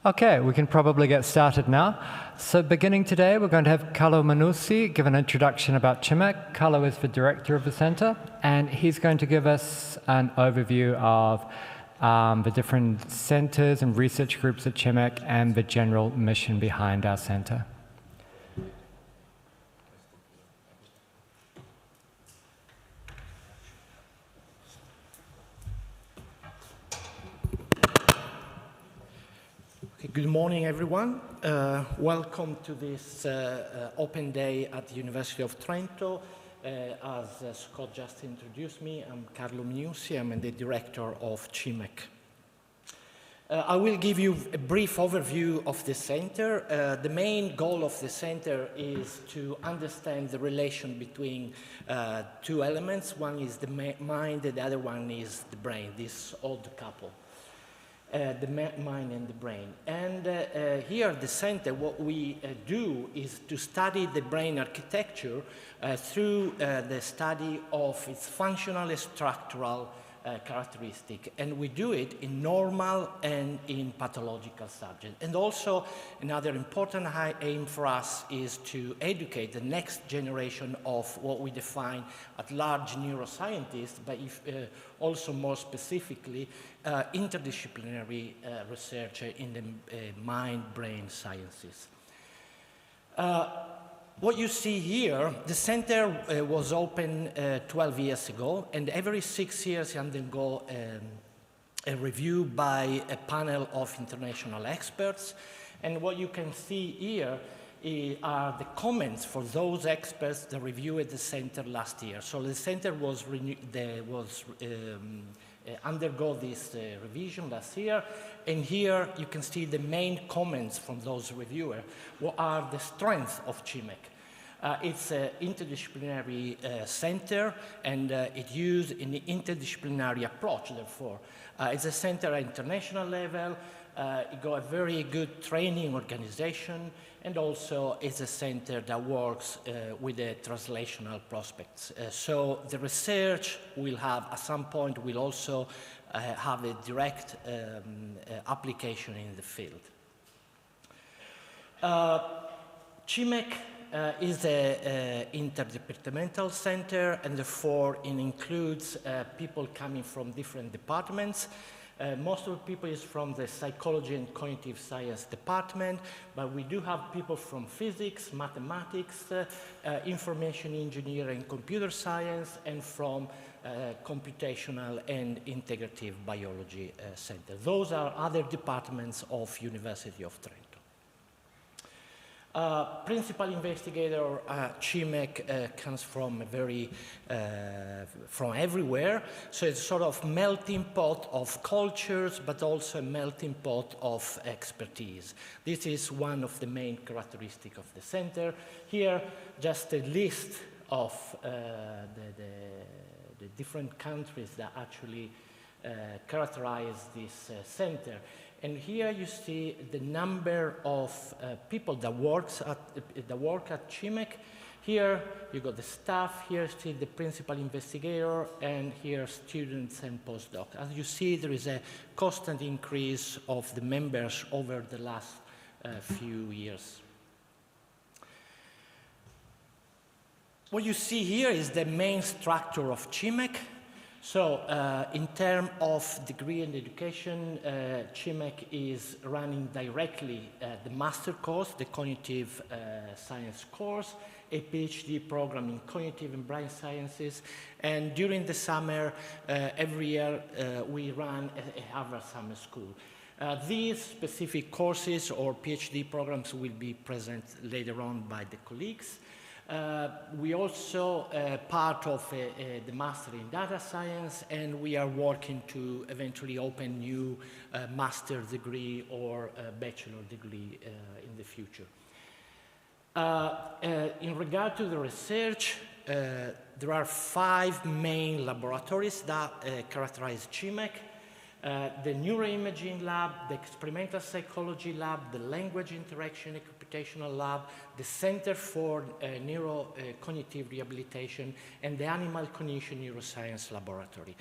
Okay, we can probably get started now. So beginning today, we're going to have Carlo Manussi give an introduction about CIMEC. Carlo is the director of the center, and he's going to give us an overview of the different centers and research groups at CIMEC and the general mission behind our center. Good morning, everyone. Welcome to this open day at the University of Trento. As Scott just introduced me, I'm Carlo Manussi. I'm the director of CIMEC. I will give you a brief overview of the center. The main goal of the center is to understand the relation between two elements. One is the mind, and the other one is the brain, this odd couple. The mind and the brain. And here at the center, what we do is to study the brain architecture through the study of its functional and structural characteristic. And we do it in normal and in pathological subjects. And also, another important aim for us is to educate the next generation of what we define at large neuroscientists, but also more specifically, interdisciplinary research in the mind-brain sciences. What you see here, the center was opened 12 years ago, and every 6 years you undergo a review by a panel of international experts. And what you can see here are the comments for those experts that reviewed the center last year. So the center was undergo this revision last year, and here you can see the main comments from those reviewers. What are the strengths of CIMEC? It's an interdisciplinary center, and it uses an interdisciplinary approach, therefore. It's a center at international level, it got a very good training organization, and also it's a center that works with the translational prospects. So the research will have, at some point, will also have a direct application in the field. CIMEC is an interdepartmental center, and therefore it includes people coming from different departments. Most of the people is from the psychology and cognitive science department, but we do have people from physics, mathematics, information engineering, computer science, and from computational and integrative biology center. Those are other departments of University of Trento. Principal investigator CIMEC comes from from everywhere, so it's sort of melting pot of cultures, but also a melting pot of expertise. This is one of the main characteristics of the center. Here, just a list of the different countries that actually characterize this center. And here you see the number of people that work at CIMEC. Here you got the staff, here you see the principal investigator, and here students and postdocs. As you see, there is a constant increase of the members over the last few years. What you see here is the main structure of CIMEC. So in terms of degree and education, CIMEC is running directly the master course, the cognitive science course, a PhD program in cognitive and brain sciences, and during the summer, every year, we run a Harvard summer school. These specific courses or PhD programs will be present later on by the colleagues. We also part of the master in data science, and we are working to eventually open new master degree or bachelor degree in the future. In regard to the research, there are 5 main laboratories that characterize CIMEC. The neuroimaging lab, the experimental psychology lab, the language interaction and Computational Lab, the Center for Neurocognitive Rehabilitation, and the Animal Cognition Neuroscience Laboratory.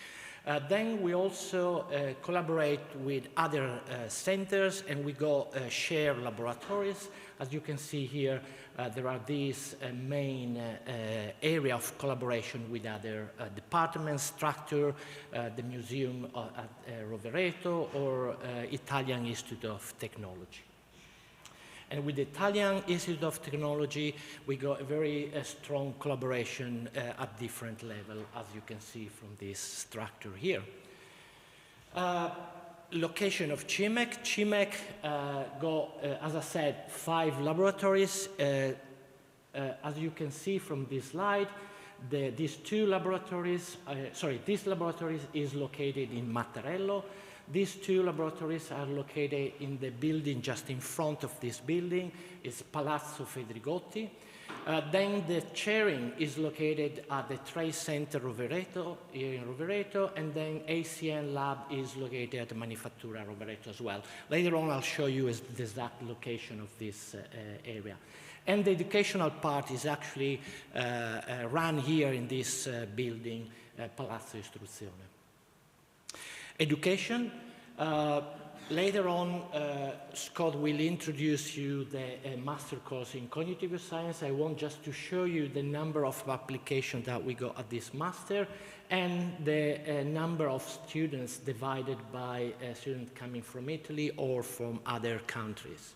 Then we also collaborate with other centers, and we go share laboratories. As you can see here, there are these main area of collaboration with other departments, structure, the Museum at Rovereto, or Italian Institute of Technology. And with the Italian Institute of Technology, we got a very strong collaboration at different levels, as you can see from this structure here. Location of CIMEC. CIMEC got, as I said, 5 laboratories. As you can see from this slide, these laboratories is located in Mattarello. These 2 laboratories are located in the building just in front of this building. It's Palazzo Fedrigotti. Then the chairing is located at the Trade Center Rovereto, here in Rovereto, and then ACN Lab is located at the Manifattura Rovereto as well. Later on, I'll show you the exact location of this area. And the educational part is actually run here in this building, Palazzo Istruzione. Education. Later on, Scott will introduce you the master course in cognitive science. I want just to show you the number of applications that we got at this master and the number of students divided by students coming from Italy or from other countries.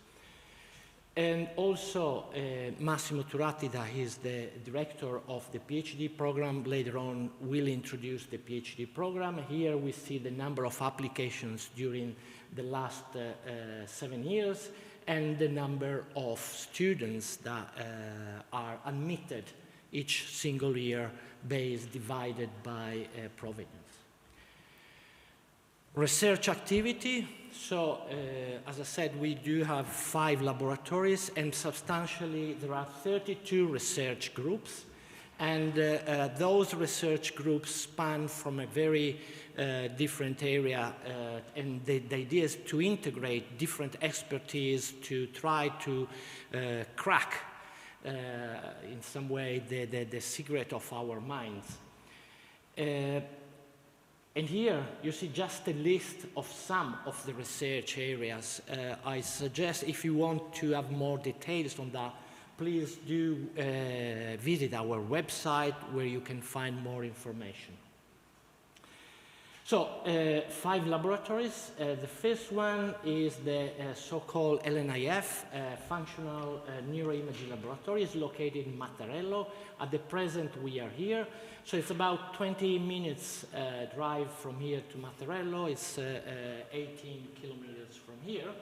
And also, Massimo Turati, that is the director of the PhD program, later on will introduce the PhD program. Here we see the number of applications during the last 7 years and the number of students that are admitted each single year based divided by provenance. Research activity. So, as I said, we do have 5 laboratories, and substantially there are 32 research groups. And those research groups span from a very different area, and the idea is to integrate different expertise to try to crack, in some way, the secret of our minds. And here you see just a list of some of the research areas. I suggest if you want to have more details on that, please do visit our website where you can find more information. So, 5 laboratories. The first one is the so-called LNIF, Functional Neuroimaging Laboratory. It's located in Mattarello. At the present, we are here. So it's about 20 minutes drive from here to Mattarello. It's 18 kilometers from here.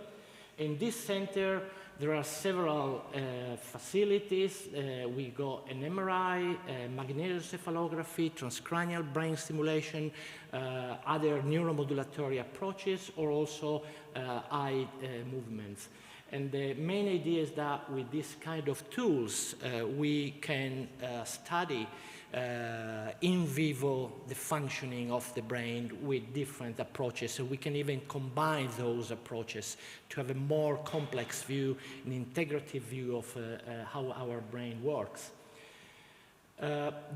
In this center, there are several facilities. We got an MRI, magnetoencephalography, transcranial brain stimulation, other neuromodulatory approaches, or also eye movements. And the main idea is that with this kind of tools, we can study in vivo the functioning of the brain with different approaches. So we can even combine those approaches to have a more complex view, an integrative view of how our brain works.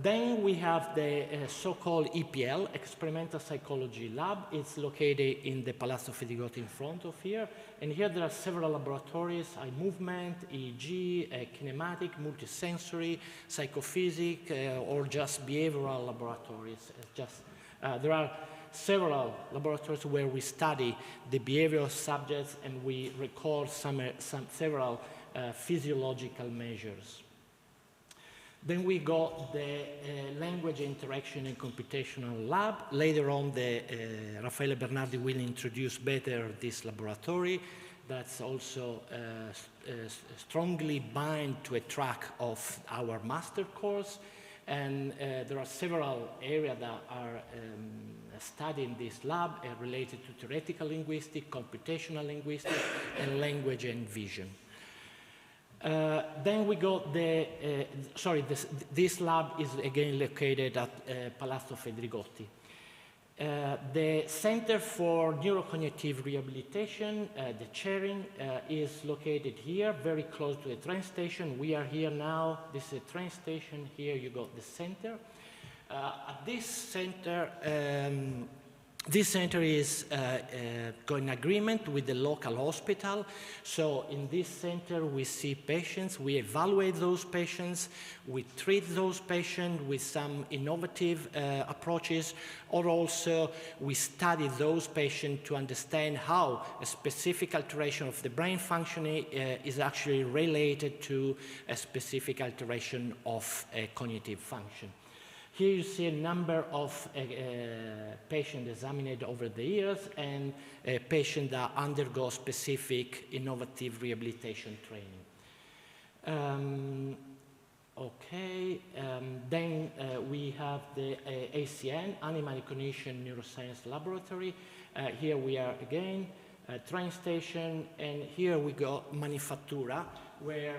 Then we have the so-called EPL, Experimental Psychology Lab. It's located in the Palazzo Fedrigotti in front of here. And here there are several laboratories, eye movement, EEG, kinematic, multisensory, psychophysics, or just behavioral laboratories. There are several laboratories where we study the behavior of subjects and we record several physiological measures. Then we got the Language Interaction and Computational Lab. Later on, Raffaele Bernardi will introduce better this laboratory that's also strongly bound to a track of our master course. And there are several areas that are studied in this lab related to theoretical linguistics, computational linguistics, and language and vision. Then we got this lab is again located at Palazzo Fedrigotti. The Center for Neurocognitive Rehabilitation, the chairing, is located here, very close to the train station. We are here now. This is a train station. Here you got the center. At this center is going in agreement with the local hospital. So in this center, we see patients, we evaluate those patients, we treat those patients with some innovative approaches, or also we study those patients to understand how a specific alteration of the brain functioning is actually related to a specific alteration of cognitive function. Here you see a number of patients examined over the years and patients that undergo specific innovative rehabilitation training. Then we have the ACN, Animal Cognition Neuroscience Laboratory. Here we are again, train station, and here we got Manifattura, where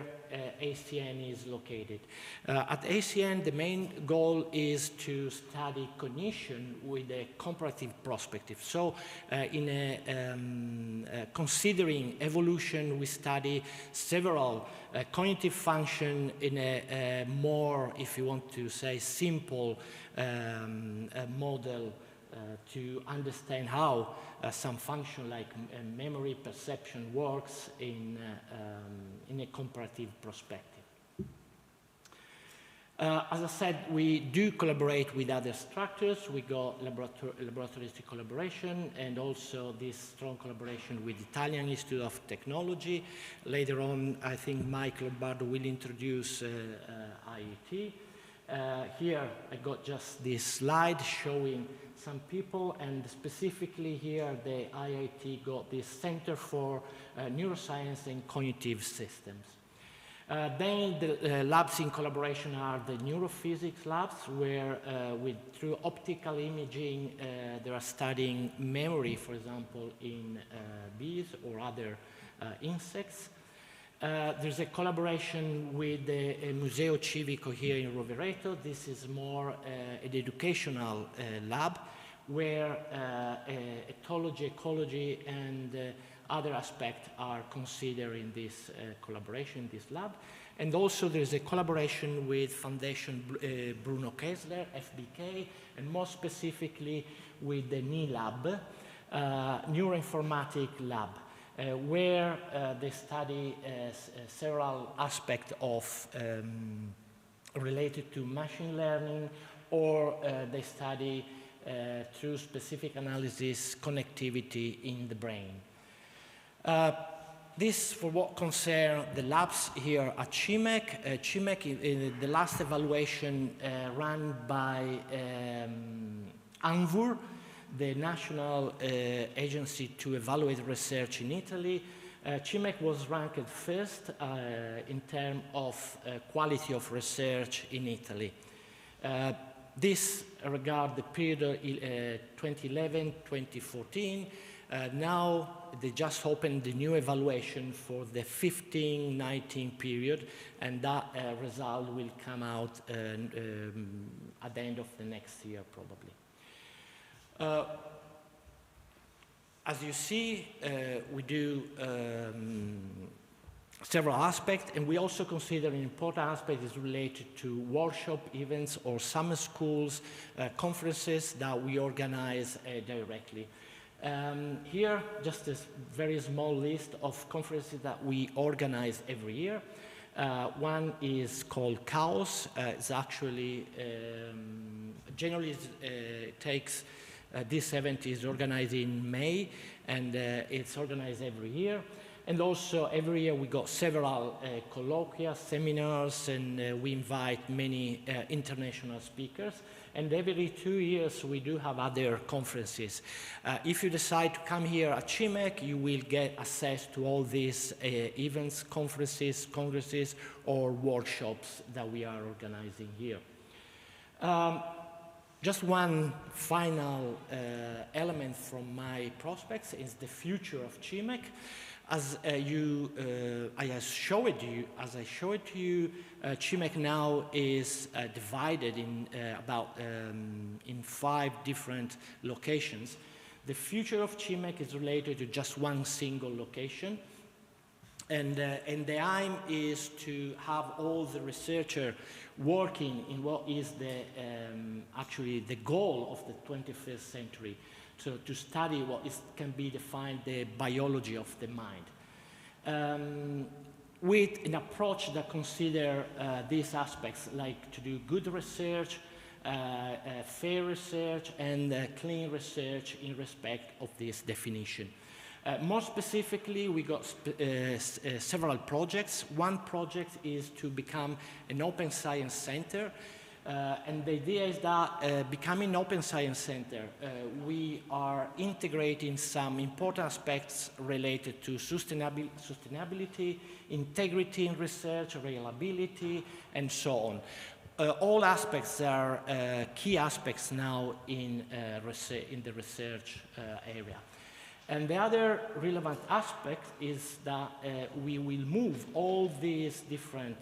ACN is located. At ACN, the main goal is to study cognition with a comparative perspective. So considering evolution, we study several cognitive functions in a more, if you want to say, simple model to understand how some function like memory perception works in a comparative perspective. As I said, we do collaborate with other structures. We got laboratories collaboration and also this strong collaboration with Italian Institute of Technology. Later on, I think Mike Lombardo will introduce IET. Here I got just this slide showing some people, and specifically here the IIT got this Center for Neuroscience and Cognitive Systems. Then the labs in collaboration are the neurophysics labs, where through optical imaging they are studying memory, for example, in bees or other insects. There's a collaboration with the Museo Civico here in Rovereto. This is more an educational lab where ethology, ecology, and other aspects are considered in this collaboration, this lab. And also there's a collaboration with Foundation Bruno Kessler, FBK, and more specifically with the NILAB, Neuroinformatics Lab. Where they study several aspects of related to machine learning, or they study through specific analysis connectivity in the brain. This for what concerns the labs here at CIMEC. CIMEC, in the last evaluation run by ANVUR, the national agency to evaluate research in Italy, CIMEC was ranked first in terms of quality of research in Italy. This regard the period 2011-2014. Now they just opened the new evaluation for the 15-19 period, and that result will come out at the end of the next year probably. As you see, we do several aspects, and we also consider an important aspect is related to workshop events or summer schools, conferences that we organize directly. Here, just a very small list of conferences that we organize every year. One is called Chaos. It's actually, generally takes this event is organized in May, and it's organized every year. And also every year we got several colloquia, seminars, and we invite many international speakers. And every 2 years we do have other conferences. If you decide to come here at CIMEC, you will get access to all these events, conferences, congresses, or workshops that we are organizing here. Just one final element from my prospects is the future of CIMEC. As I showed you, CIMEC now is divided in in 5 different locations. The future of CIMEC is related to just one single location, and the aim is to have all the researchers working in what is actually the goal of the 21st century. So to study what can be defined the biology of the mind, with an approach that consider these aspects, like to do good research, fair research, and clean research in respect of this definition. More specifically, we got several projects. One project is to become an open science center. And the idea is that becoming an open science center, we are integrating some important aspects related to sustainability, integrity in research, reliability, and so on. All aspects are key aspects now in the research area. And the other relevant aspect is that we will move all these different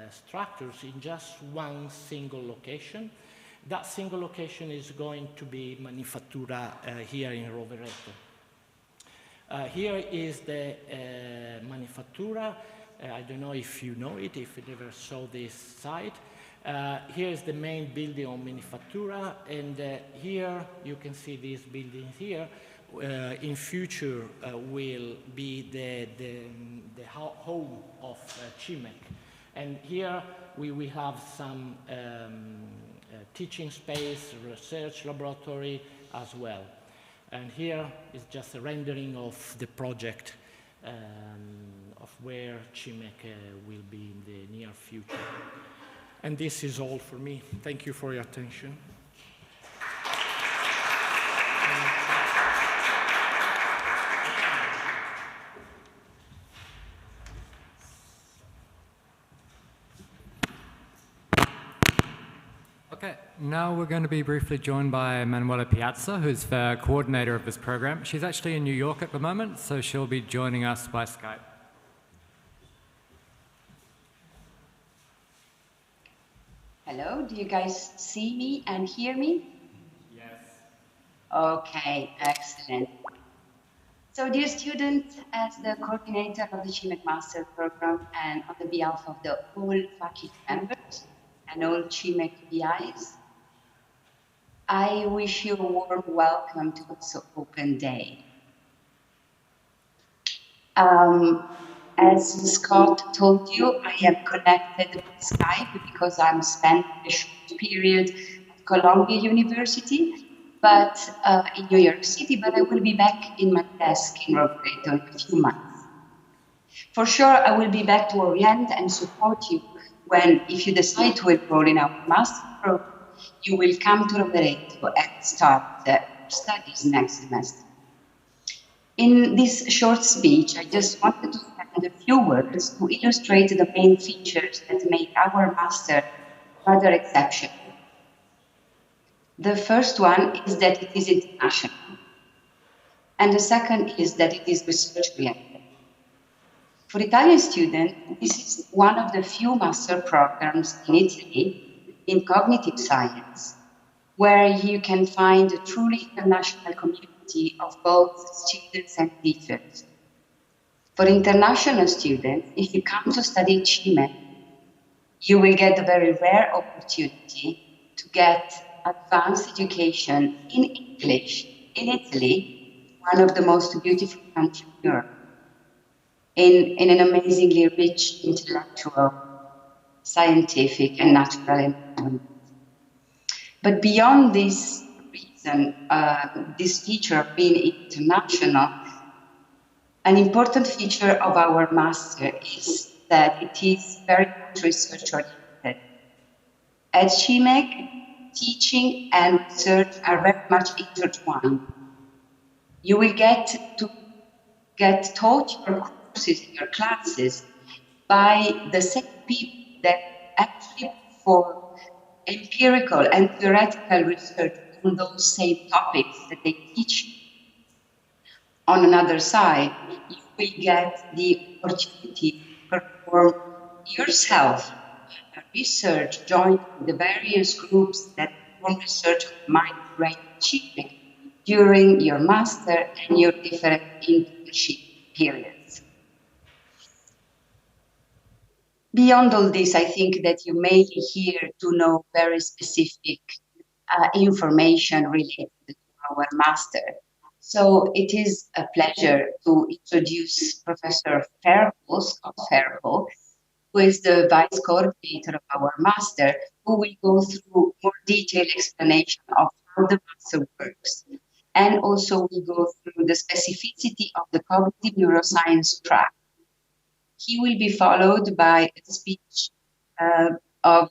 structures in just one single location. That single location is going to be Manifattura here in Rovereto. Here is the Manifattura. I don't know if you know it, if you never saw this site. Here is the main building of Manifattura, and here you can see this building here. In future will be the home of CIMEC. And here we will have some teaching space, research laboratory as well. And here is just a rendering of the project of where CIMEC will be in the near future. And this is all for me. Thank you for your attention. Okay, now we're going to be briefly joined by Manuela Piazza, who's the coordinator of this program. She's actually in New York at the moment, so she'll be joining us by Skype. Hello, do you guys see me and hear me? Yes. Okay, excellent. So dear students, as the coordinator of the CIMEC Master Program and on the behalf of the all faculty members and all CIMEC PIs, I wish you a warm welcome to this open day. As Scott told you, I am connected with Skype because I'm spending a short period at Columbia University, but in New York City, but I will be back in my desk in Rovereto in a few months. For sure, I will be back to orient and support you when, if you decide to enroll in our master program, you will come to Rovereto and start studies next semester. In this short speech, I just wanted to spend a few words to illustrate the main features that make our master rather exceptional. The first one is that it is international, and the second is that it is research-oriented. For Italian students, this is one of the few master programs in Italy in cognitive science, where you can find a truly international community of both students and teachers. For international students, if you come to study CIMEC, you will get a very rare opportunity to get advanced education in English in Italy, one of the most beautiful countries in Europe, in an amazingly rich intellectual, scientific, and natural environment. But beyond this reason, this feature of being international, an important feature of our master is that it is very much research-oriented. At CIMEC, teaching and research are very much intertwined. You will get taught your courses in your classes by the same people that actually perform empirical and theoretical research on those same topics that they teach. On another side, you will get the opportunity to perform yourself research, join the various groups that perform research on mind, brain, achievement during your master and your different internship periods. Beyond all this, I think that you may be here to know very specific information related to our master. So it is a pleasure to introduce Professor Ferbo, Scott Ferbo, who is the vice coordinator of our master, who will go through more detailed explanation of how the master works. And also we go through the specificity of the cognitive neuroscience track. He will be followed by a speech of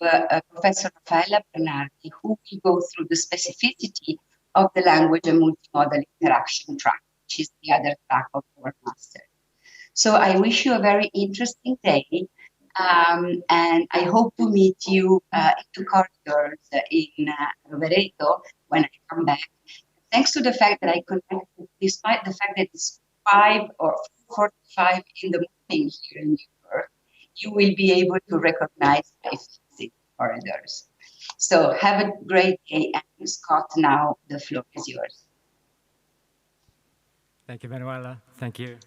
Professor Raffaella Bernardi, who will go through the specificity of the language and multimodal interaction track, which is the other track of our master. So I wish you a very interesting day, and I hope to meet you in the corridors in Rovereto when I come back. Thanks to the fact that I connected, despite the fact that it's 5 or 4:45 in the morning here in New York, you will be able to recognize my face in corridors. So have a great day, and Scott, now the floor is yours. Thank you, Manuela. Thank you.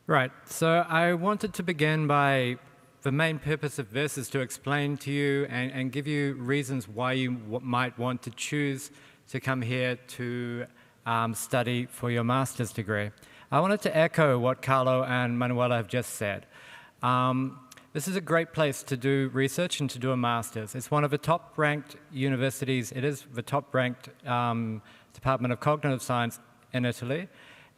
Right, so I wanted to begin by the main purpose of this is to explain to you and give you reasons why you might want to choose to come here to study for your master's degree. I wanted to echo what Carlo and Manuela have just said. This is a great place to do research and to do a master's. It's one of the top-ranked universities. It is the top-ranked Department of Cognitive Science in Italy.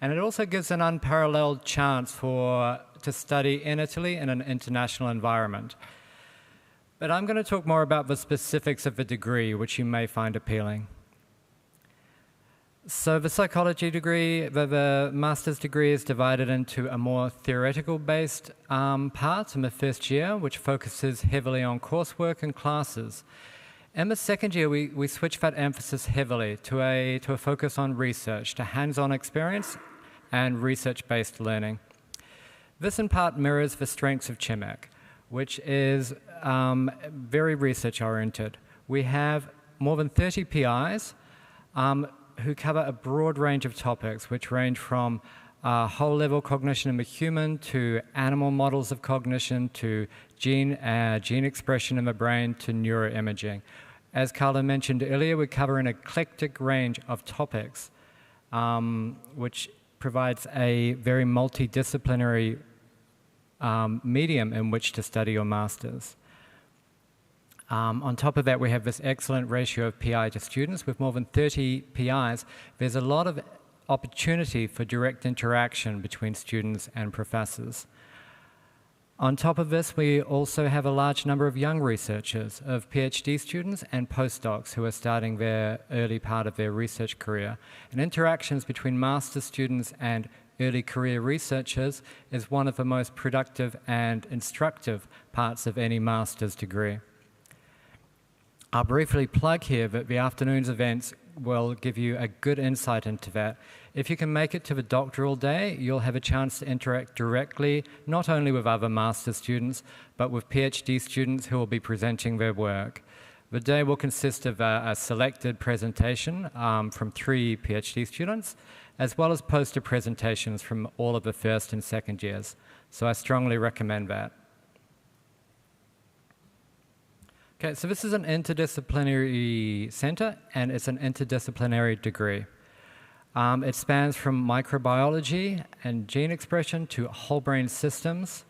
And it also gives an unparalleled chance to study in Italy in an international environment. But I'm going to talk more about the specifics of the degree, which you may find appealing. So the psychology degree, the master's degree is divided into a more theoretical-based part in the first year, which focuses heavily on coursework and classes. In the second year, we switch that emphasis heavily to a focus on research, to hands-on experience and research-based learning. This in part mirrors the strengths of CIMEC, which is very research-oriented. We have more than 30 PIs who cover a broad range of topics, which range from whole-level cognition in the human to animal models of cognition to gene expression in the brain to neuroimaging. As Carlo mentioned earlier, we cover an eclectic range of topics, which provides a very multidisciplinary medium in which to study your master's. On top of that, we have this excellent ratio of PI to students. With more than 30 PIs, there's a lot of opportunity for direct interaction between students and professors. On top of this, we also have a large number of young researchers, of PhD students and postdocs who are starting their early part of their research career. And interactions between master's students and early career researchers is one of the most productive and instructive parts of any master's degree. I'll briefly plug here that the afternoon's events will give you a good insight into that. If you can make it to the doctoral day, you'll have a chance to interact directly, not only with other master's students, but with PhD students who will be presenting their work. The day will consist of a selected presentation from 3 PhD students, as well as poster presentations from all of the first and second years. So I strongly recommend that. Okay, so this is an interdisciplinary center, and it's an interdisciplinary degree. It spans from microbiology and gene expression to whole brain systems,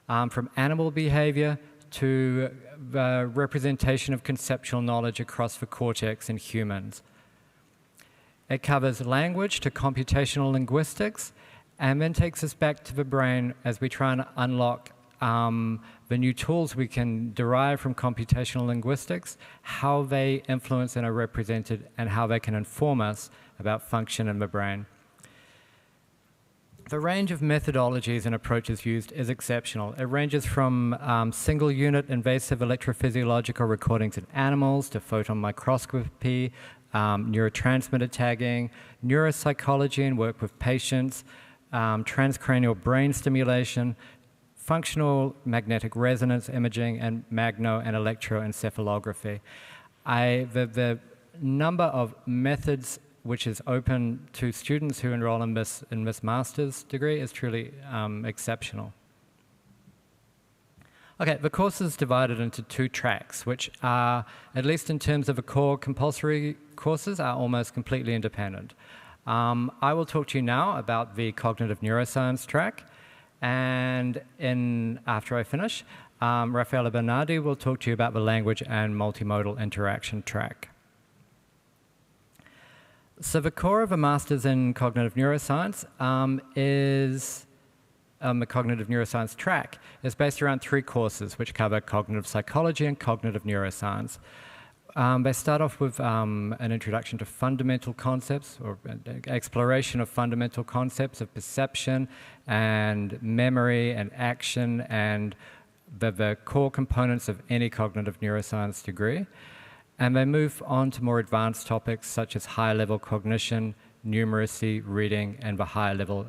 from animal behavior to the representation of conceptual knowledge across the cortex in humans. It covers language to computational linguistics and then takes us back to the brain as we try and unlock the new tools we can derive from computational linguistics, how they influence and are represented, and how they can inform us about function in the brain. The range of methodologies and approaches used is exceptional. It ranges from single-unit invasive electrophysiological recordings in animals to photon microscopy, neurotransmitter tagging, neuropsychology and work with patients, transcranial brain stimulation, functional magnetic resonance imaging, and magno and electroencephalography. The number of methods which is open to students who enroll in this master's degree is truly exceptional. Okay, the course is divided into 2 tracks, which are, at least in terms of the core compulsory courses, are almost completely independent. I will talk to you now about the cognitive neuroscience track, and after I finish, Raffaella Bernardi will talk to you about the language and multimodal interaction track. So the core of a master's in cognitive neuroscience is the cognitive neuroscience track is based around 3 courses which cover cognitive psychology and cognitive neuroscience. They start off with an introduction to fundamental concepts, or exploration of fundamental concepts of perception and memory and action and the core components of any cognitive neuroscience degree. And they move on to more advanced topics such as high-level cognition, numeracy, reading, and the higher-level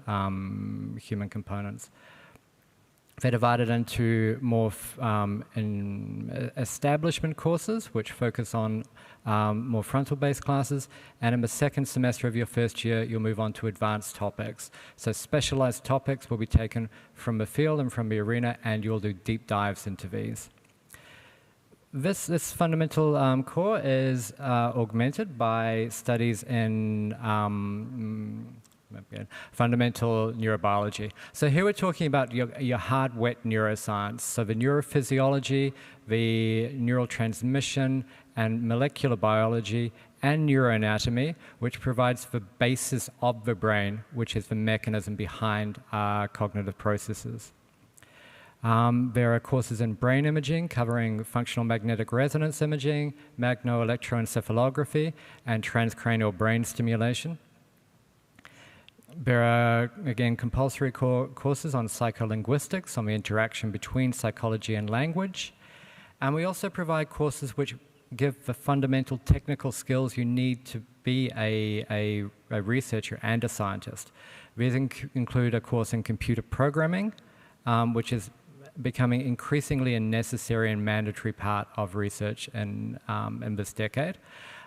human components. They're divided into more establishment courses, which focus on more frontal-based classes. And in the second semester of your first year, you'll move on to advanced topics. So specialized topics will be taken from the field and from the arena, and you'll do deep dives into these. This fundamental core is augmented by studies in fundamental neurobiology. So here we're talking about your hard, wet neuroscience. So the neurophysiology, the neural transmission, and molecular biology, and neuroanatomy, which provides the basis of the brain, which is the mechanism behind cognitive processes. There are courses in brain imaging covering functional magnetic resonance imaging, magno-electroencephalography, and transcranial brain stimulation. There are, again, compulsory courses on psycholinguistics, on the interaction between psychology and language. And we also provide courses which give the fundamental technical skills you need to be a researcher and a scientist. These include a course in computer programming, which is becoming increasingly a necessary and mandatory part of research in this decade,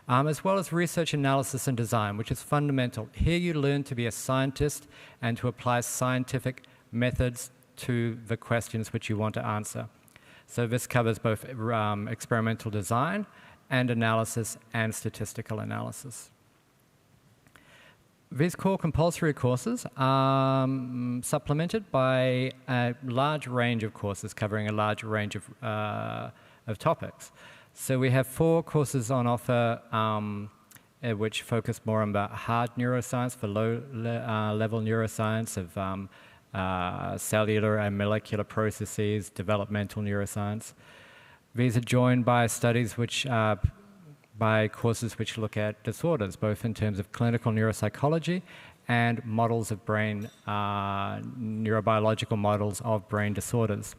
as well as research analysis and design, which is fundamental. Here you learn to be a scientist and to apply scientific methods to the questions which you want to answer. So this covers both experimental design and analysis and statistical analysis. These core compulsory courses are supplemented by a large range of courses covering a large range of topics. So we have 4 courses on offer which focus more on the hard neuroscience, the low-level neuroscience of cellular and molecular processes, developmental neuroscience. These are joined by studies which by courses which look at disorders, both in terms of clinical neuropsychology and models of brain, neurobiological models of brain disorders.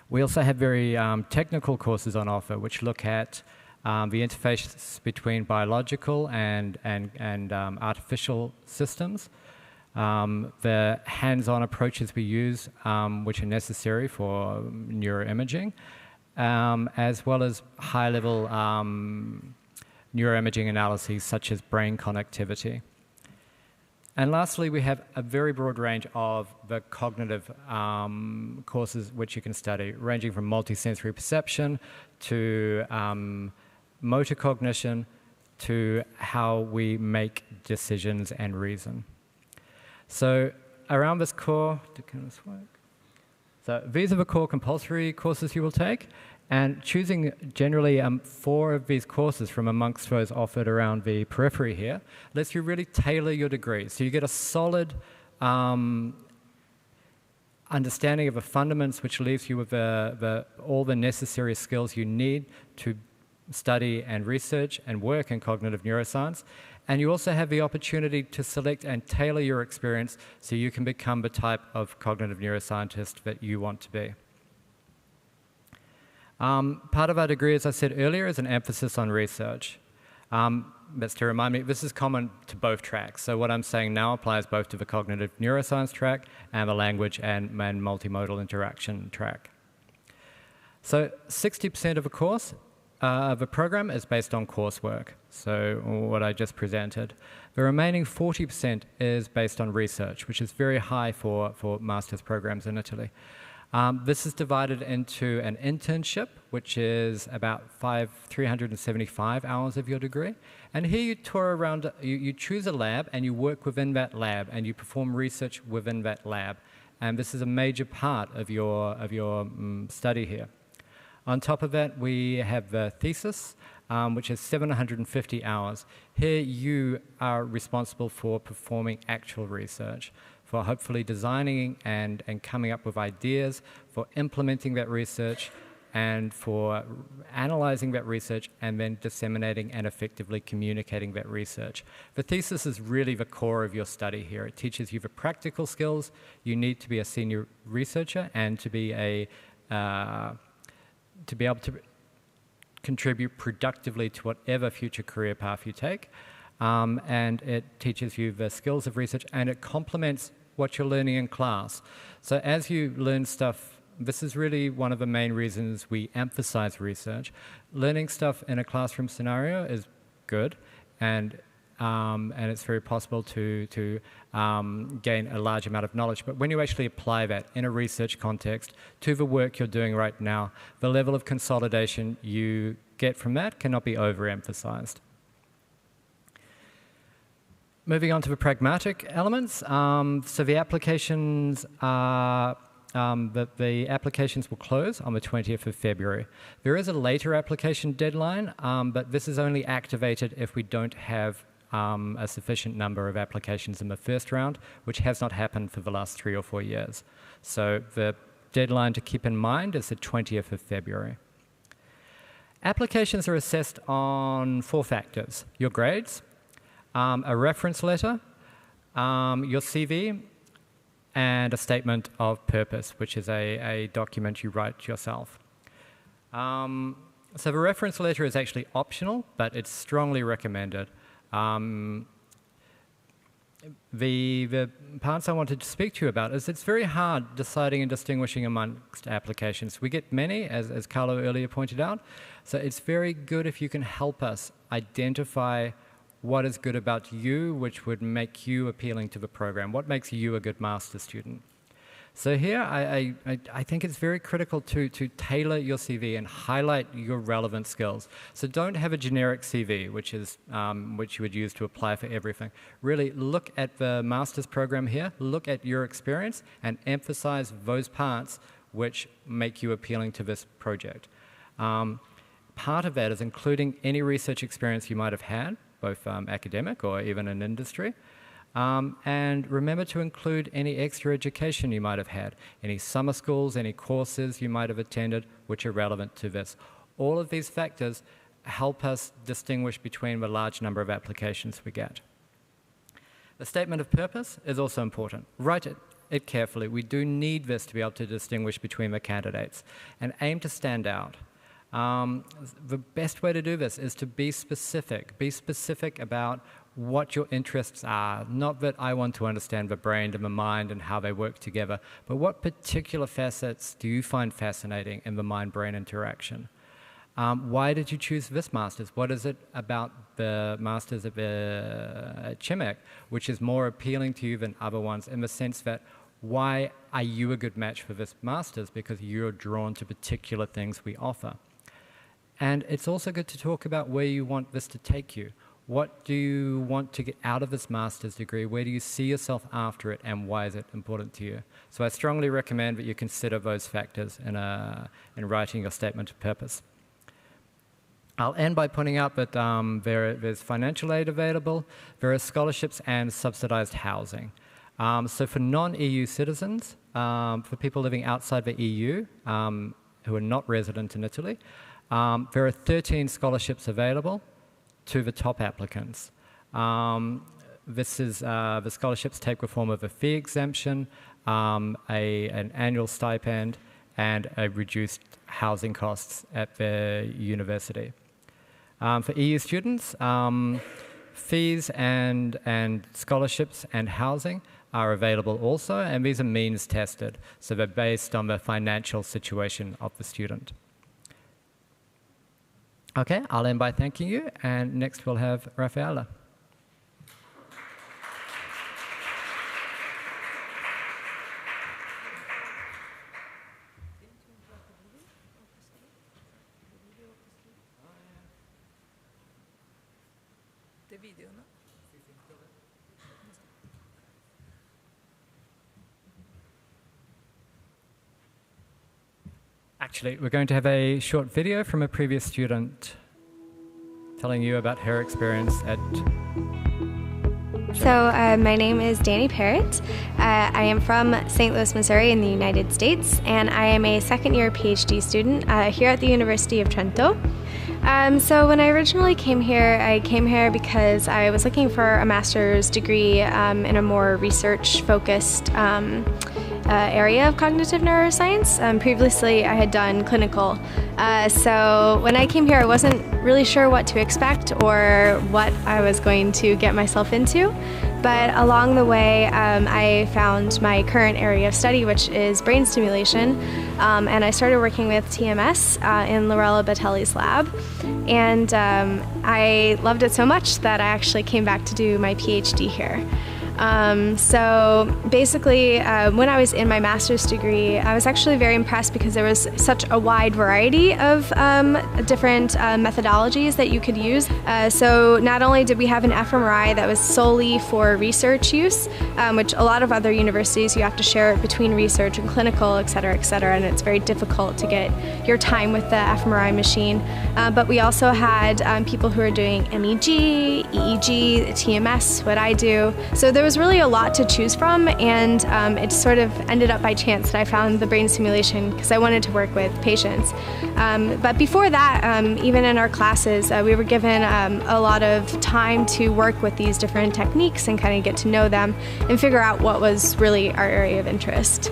We also have very technical courses on offer which look at the interface between biological and artificial systems, the hands-on approaches we use which are necessary for neuroimaging, as well as high-level neuroimaging analyses such as brain connectivity. And lastly, we have a very broad range of the cognitive courses which you can study, ranging from multisensory perception to motor cognition to how we make decisions and reason. So around this core, can this work? So these are the core compulsory courses you will take, and choosing generally 4 of these courses from amongst those offered around the periphery here lets you really tailor your degree. So you get a solid understanding of the fundamentals, which leaves you with all the necessary skills you need to study and research and work in cognitive neuroscience. And you also have the opportunity to select and tailor your experience so you can become the type of cognitive neuroscientist that you want to be. Part of our degree, as I said earlier, is an emphasis on research. That's to remind me, this is common to both tracks. So what I'm saying now applies both to the cognitive neuroscience track and the language and multimodal interaction track. So 60% of a course of a program is based on coursework, so what I just presented. The remaining 40% is based on research, which is very high for master's programs in Italy. This is divided into an internship, which is about 375 hours of your degree. And here you tour around, you choose a lab and you work within that lab and you perform research within that lab. And this is a major part of your study here. On top of that, we have the thesis, which is 750 hours. Here you are responsible for performing actual research, for hopefully designing and coming up with ideas, for implementing that research, and for analyzing that research and then disseminating and effectively communicating that research. The thesis is really the core of your study here. It teaches you the practical skills you need to be a senior researcher and to be able to contribute productively to whatever future career path you take. And it teaches you the skills of research, and it complements what you're learning in class. So as you learn stuff, this is really one of the main reasons we emphasize research. Learning stuff in a classroom scenario is good, and it's very possible to gain a large amount of knowledge. But when you actually apply that in a research context to the work you're doing right now, the level of consolidation you get from that cannot be overemphasized. Moving on to the pragmatic elements. So the applications are the applications will close on the 20th of February. There is a later application deadline, but this is only activated if we don't have a sufficient number of applications in the first round, which has not happened for the last 3 or 4 years. So the deadline to keep in mind is the 20th of February. Applications are assessed on 4 factors: your grades, a reference letter, your CV, and a statement of purpose, which is a document you write yourself. So the reference letter is actually optional, but it's strongly recommended. The parts I wanted to speak to you about is it's very hard deciding and distinguishing amongst applications. We get many, as Carlo earlier pointed out, so it's very good if you can help us identify what is good about you, which would make you appealing to the program. What makes you a good master's student? So here, I think it's very critical to tailor your CV and highlight your relevant skills. So don't have a generic CV, which you would use to apply for everything. Really look at the master's program here, look at your experience, and emphasize those parts which make you appealing to this project. Part of that is including any research experience you might have had, both academic or even in industry. And remember to include any extra education you might have had, any summer schools, any courses you might have attended which are relevant to this. All of these factors help us distinguish between the large number of applications we get. The statement of purpose is also important. Write it carefully. We do need this to be able to distinguish between the candidates and aim to stand out. The best way to do this is to be specific. Be specific about what your interests are. Not that I want to understand the brain and the mind and how they work together, but what particular facets do you find fascinating in the mind-brain interaction? Why did you choose this master's? What is it about the master's at CIMEC which is more appealing to you than other ones, in the sense that why are you a good match for this master's? Because you're drawn to particular things we offer. And it's also good to talk about where you want this to take you. What do you want to get out of this master's degree? Where do you see yourself after it, and why is it important to you? So I strongly recommend that you consider those factors in writing your statement of purpose. I'll end by pointing out that there's financial aid available, there are scholarships and subsidized housing. So for non-EU citizens, for people living outside the EU who are not resident in Italy, there are 13 scholarships available to the top applicants. The scholarships take the form of a fee exemption, an annual stipend, and a reduced housing costs at the university. For EU students, fees and scholarships and housing are available also, and these are means tested, so they're based on the financial situation of the student. Okay, I'll end by thanking you, and next we'll have Raffaella. Actually, we're going to have a short video from a previous student telling you about her experience at... So my name is Danny Parrott. I am from St. Louis, Missouri in the United States, and I am a second-year PhD student here at the University of Trento. So when I originally came here, I came here because I was looking for a master's degree in a more research-focused area of cognitive neuroscience. Previously, I had done clinical. So when I came here, I wasn't really sure what to expect or what I was going to get myself into. But along the way, I found my current area of study, which is brain stimulation, and I started working with TMS in Lorella Battelli's lab. And I loved it so much that I actually came back to do my PhD here. So basically, when I was in my master's degree, I was actually very impressed because there was such a wide variety of different methodologies that you could use. So not only did we have an fMRI that was solely for research use, which a lot of other universities you have to share it between research and clinical, et cetera, and it's very difficult to get your time with the fMRI machine. But we also had people who are doing MEG, EEG, TMS, what I do. So there was really a lot to choose from, and it sort of ended up by chance that I found the brain stimulation because I wanted to work with patients. But before that, even in our classes, we were given a lot of time to work with these different techniques and kind of get to know them and figure out what was really our area of interest.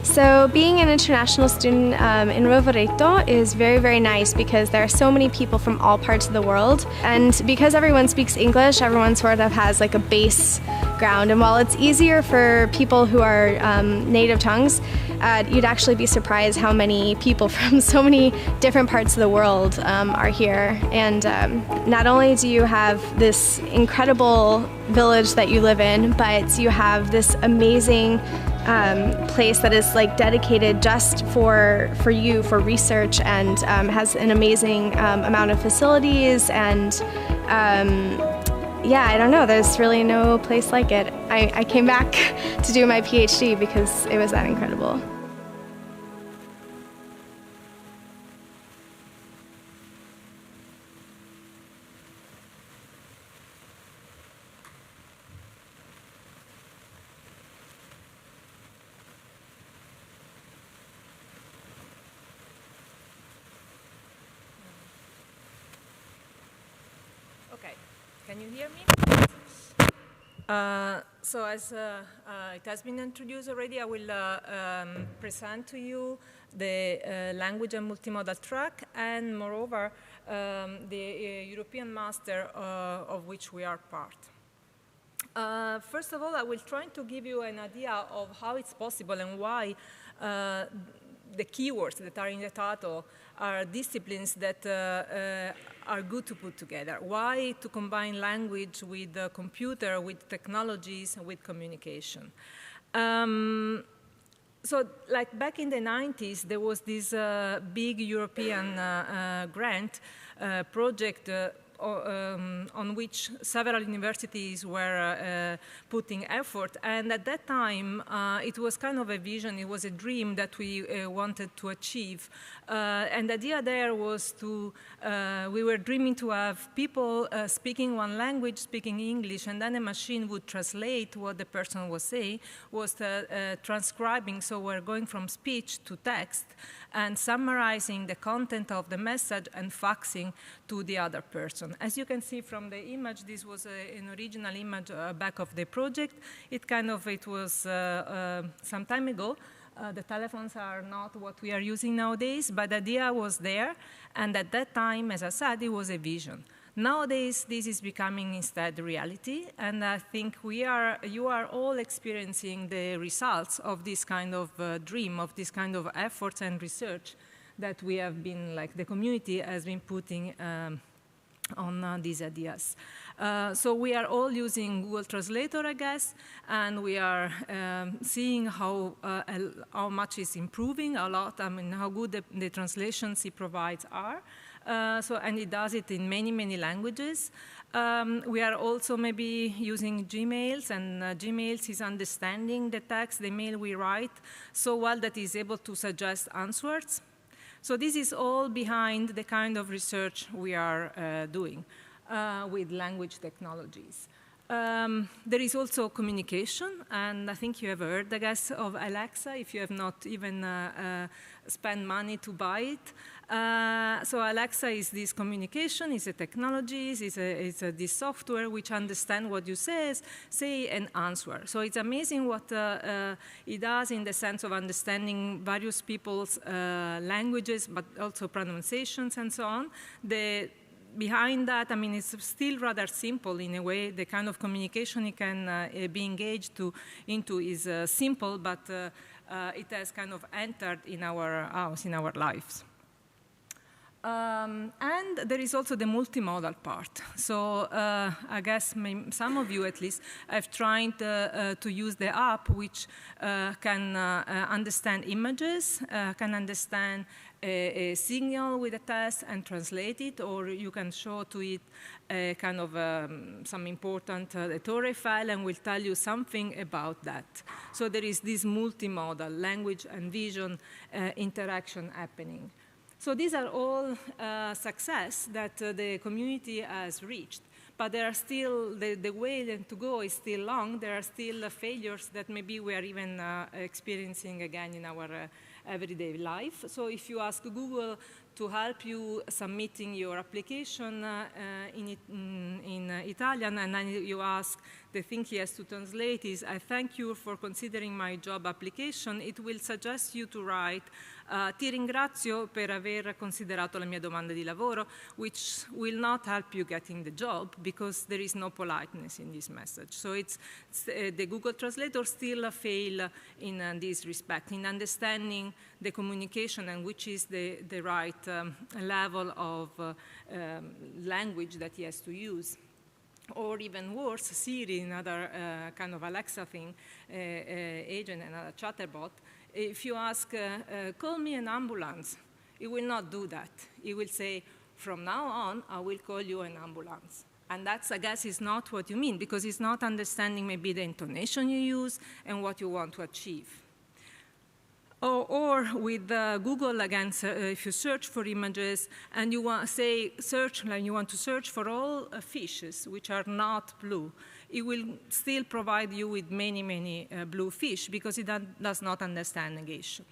So being an international student in Rovereto is very, very nice because there are so many people from all parts of the world. And because everyone speaks English, everyone sort of has like a base ground. And while it's easier for people who are native tongues, you'd actually be surprised how many people from so many different parts of the world are here. And not only do you have this incredible village that you live in, but you have this amazing place that is like dedicated just for you, for research, and has an amazing amount of facilities, and yeah, I don't know, there's really no place like it. I came back to do my PhD because it was that incredible. Can you hear me? So as it has been introduced already, I will present to you the language and multimodal track, and moreover, the European Master of which we are part. First of all, I will try to give you an idea of how it's possible and why the keywords that are in the title are disciplines that are good to put together. Why to combine language with the computer, with technologies, with communication? So like back in the 90s, there was this big European grant project on which several universities were putting effort. And at that time, it was kind of a vision, it was a dream that we wanted to achieve. And the idea there was to, we were dreaming to have people speaking one language, speaking English, and then a machine would translate what the person was saying, was transcribing, so we're going from speech to text, and summarizing the content of the message and faxing to the other person. As you can see from the image, this was an original image back of the project. It was some time ago. The telephones are not what we are using nowadays, but the idea was there, and at that time, as I said, it was a vision. Nowadays, this is becoming instead reality, and I think you are all experiencing the results of this kind of dream, of this kind of efforts and research that we have been, like the community has been putting on these ideas. So we are all using Google Translator, I guess, and we are seeing how much is improving a lot, I mean, how good the translations it provides are. And it does it in many, many languages. We are also maybe using Gmails, and Gmails is understanding the text, the mail we write, so well that is able to suggest answers. So this is all behind the kind of research we are doing with language technologies. There is also communication, and I think you have heard, I guess, of Alexa, if you have not even spent money to buy it. So Alexa is this communication, is a technology, is this software which understands what you say and answer. So it's amazing what it does in the sense of understanding various people's languages, but also pronunciations and so on. Behind that, I mean, it's still rather simple in a way. The kind of communication it can be engaged into is simple, but it has kind of entered in our house, in our lives. And there is also the multimodal part. So I guess some of you at least have tried to use the app which can understand images, can understand a signal with a test and translate it, or you can show to it a kind of some important Torah file and will tell you something about that. So there is this multimodal language and vision interaction happening. So these are all success that the community has reached. But there are still, the way to go is still long. There are still failures that maybe we are even experiencing again in our everyday life. So if you ask Google to help you submitting your application in Italian, and then you ask, the thing he has to translate is, I thank you for considering my job application, it will suggest you to write, ti ringrazio per aver considerato la mia domanda di lavoro, which will not help you getting the job because there is no politeness in this message. So it's the Google Translator still fail in this respect, in understanding the communication and which is the right level of language that he has to use. Or even worse, Siri, another kind of Alexa thing, agent, another chatterbot, if you ask, call me an ambulance, it will not do that. It will say, from now on, I will call you an ambulance. And that's, I guess, is not what you mean, because it's not understanding maybe the intonation you use and what you want to achieve. Or with Google, again, if you search for images and you want you want to search for all fishes which are not blue, it will still provide you with many, many blue fish because it does not understand negation.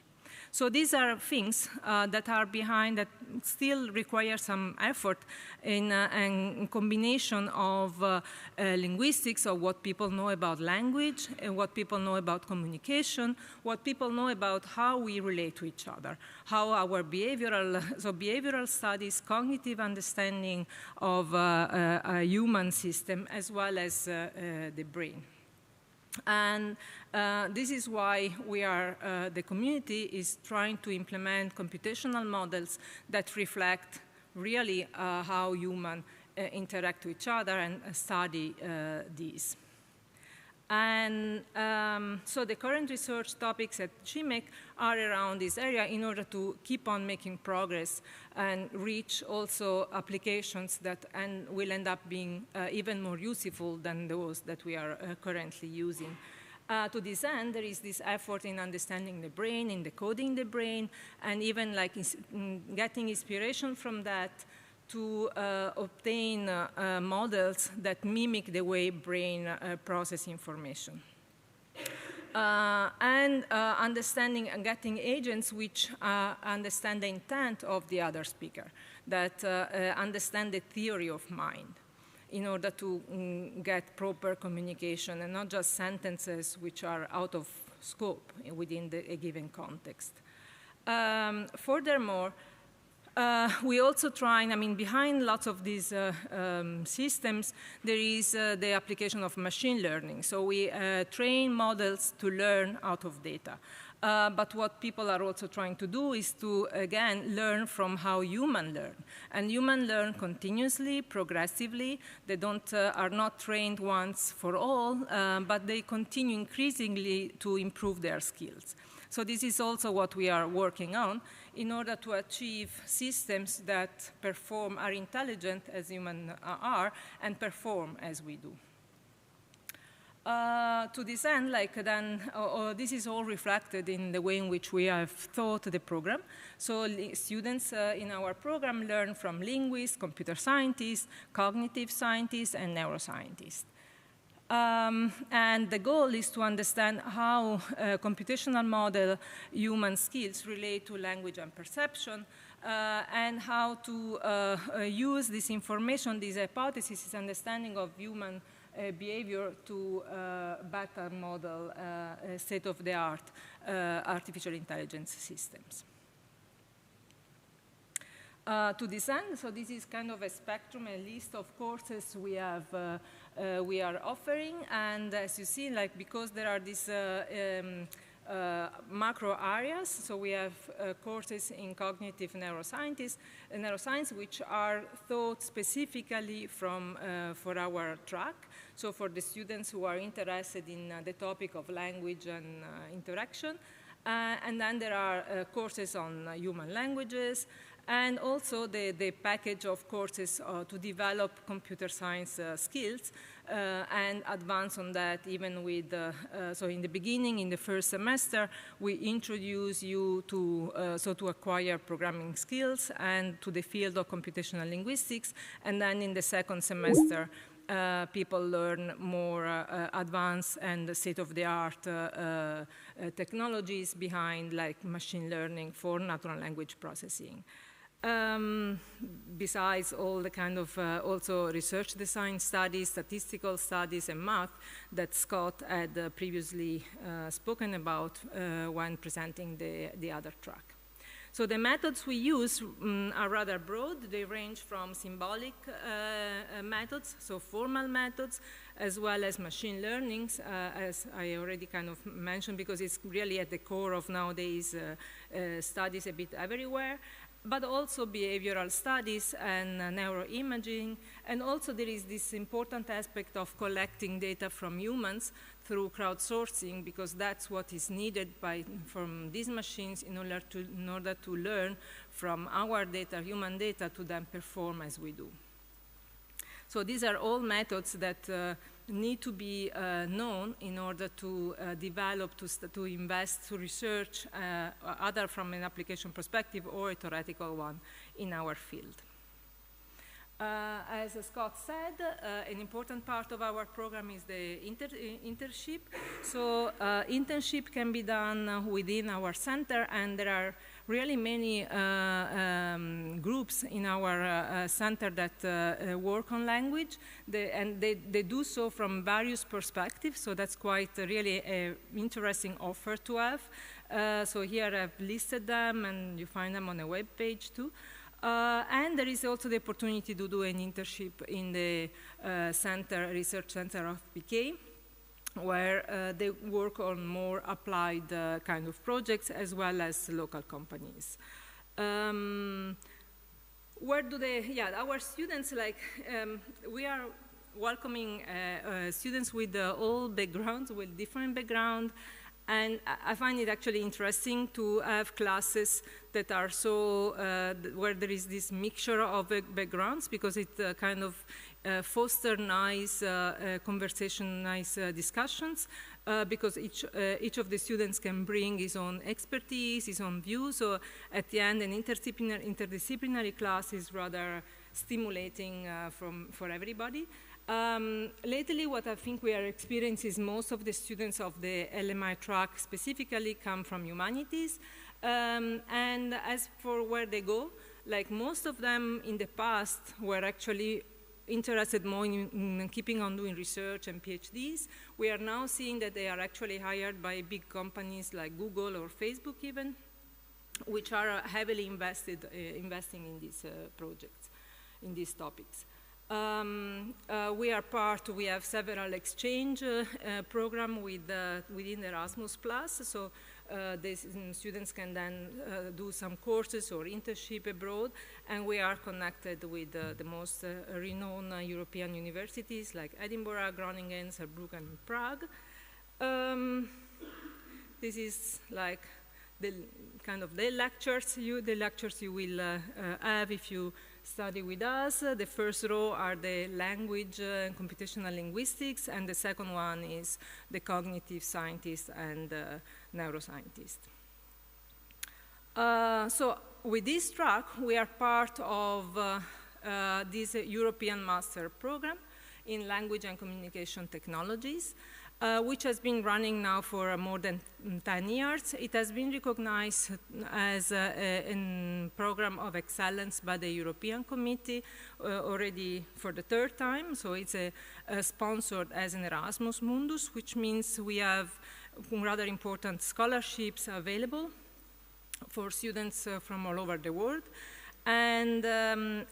So these are things that are behind that still require some effort in combination of linguistics, of what people know about language, and what people know about communication, what people know about how we relate to each other, how our behavioral studies, cognitive understanding of a human system, as well as the brain. And this is why we are, the community is trying to implement computational models that reflect really how humans interact with each other and study these. And so the current research topics at CIMEC are around this area in order to keep on making progress and reach also applications that will end up being even more useful than those that we are currently using. To this end, there is this effort in understanding the brain, in decoding the brain, and even like getting inspiration from that to obtain models that mimic the way brain process information. And understanding and getting agents which understand the intent of the other speaker, that understand the theory of mind in order to get proper communication and not just sentences which are out of scope within a given context. Furthermore, we also try, I mean, behind lots of these systems, there is the application of machine learning. So we train models to learn out of data. But what people are also trying to do is to, again, learn from how humans learn. And humans learn continuously, progressively. They are not trained once for all, but they continue increasingly to improve their skills. So this is also what we are working on in order to achieve systems that are intelligent as humans are and perform as we do. To this end, this is all reflected in the way in which we have thought the program. So students in our program learn from linguists, computer scientists, cognitive scientists, and neuroscientists. And the goal is to understand how computational model human skills relate to language and perception, and how to use this information, this hypothesis, this understanding of human behavior to better model state-of-the-art artificial intelligence systems. To this end, so this is kind of a spectrum, a list of courses we are offering, and as you see, like because there are these macro areas, so we have courses in cognitive neuroscience, which are thought specifically for our track. So for the students who are interested in the topic of language and interaction, and then there are courses on human languages, and also the package of courses to develop computer science skills and advance on that even with, so in the beginning, in the first semester, we introduce you to acquire programming skills and to the field of computational linguistics, and then in the second semester, people learn more advanced and state-of-the-art technologies behind like machine learning for natural language processing. Besides all the kind of also research design studies, statistical studies, and math that Scott had previously spoken about when presenting the other track. So the methods we use are rather broad. They range from symbolic methods, so formal methods, as well as machine learnings, as I already kind of mentioned, because it's really at the core of nowadays studies a bit everywhere, but also behavioral studies and neuroimaging. And also there is this important aspect of collecting data from humans through crowdsourcing, because that's what is needed from these machines in order to learn from our data, human data, to then perform as we do. So these are all methods that need to be known in order to develop, to invest, to research, either from an application perspective or a theoretical one in our field. As Scott said, an important part of our program is the internship. So internship can be done within our center, and there are really many groups in our center that work on language, and they do so from various perspectives, so that's quite really an interesting offer to have. So here I've listed them, and you find them on a web page too. And there is also the opportunity to do an internship in the research center of PK, where they work on more applied kind of projects as well as local companies. Where do our students, we are welcoming students with all backgrounds, with different backgrounds. And I find it actually interesting to have classes that are so, where there is this mixture of backgrounds, because it kind of foster nice conversation, nice discussions, because each of the students can bring his own expertise, his own views. So at the end, an interdisciplinary class is rather stimulating for everybody. Lately, what I think we are experiencing is most of the students of the LMI track specifically come from humanities. And as for where they go, like most of them in the past were actually interested more in keeping on doing research and PhDs. We are now seeing that they are actually hired by big companies like Google or Facebook even, which are heavily investing in these projects, in these topics. We have several exchange programs within Erasmus+, so the students can then do some courses or internship abroad, and we are connected with the most renowned European universities like Edinburgh, Groningen, Saarbrücken, and Prague. This is like the kind of the lectures you will have if you study with us. The first row are the language and computational linguistics, and the second one is the cognitive scientists and neuroscientists. So with this track, we are part of this European Master Program in Language and Communication Technologies, which has been running now for more than 10 years. It has been recognized as a program of excellence by the European Committee already for the third time. So it's sponsored as an Erasmus Mundus, which means we have rather important scholarships available for students from all over the world. And the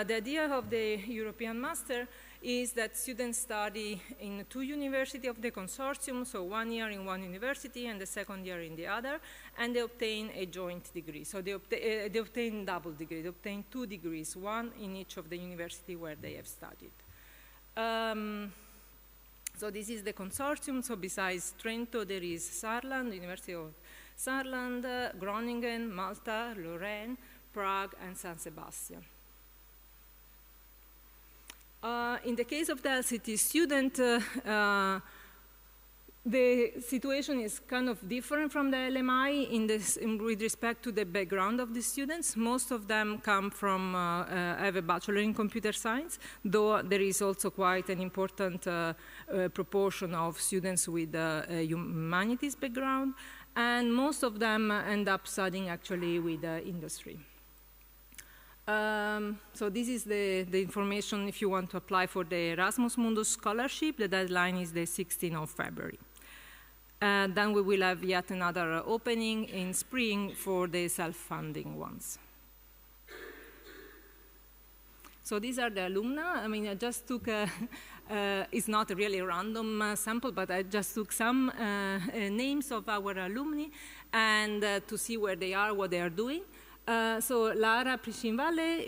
idea of the European Master is that students study in 2 universities of the consortium, so 1 year in one university and the second year in the other, and they obtain a joint degree. So they obtain double degree. They obtain 2 degrees, one in each of the university where they have studied. So this is the consortium. So besides Trento, there is Saarland, the University of Saarland, Groningen, Malta, Lorraine, Prague, and San Sebastian. In the case of the LCT student, the situation is kind of different from the LMI with respect to the background of the students. Most of them come from, have a bachelor in computer science, though there is also quite an important proportion of students with a humanities background, and most of them end up studying actually with industry. So this is the information if you want to apply for the Erasmus Mundus scholarship. The deadline is the 16th of February. Then we will have yet another opening in spring for the self-funding ones. So these are the alumna. I mean, I just took it's not really a random sample, but I just took some names of our alumni and to see where they are, what they are doing. So Lara Priscinvalle,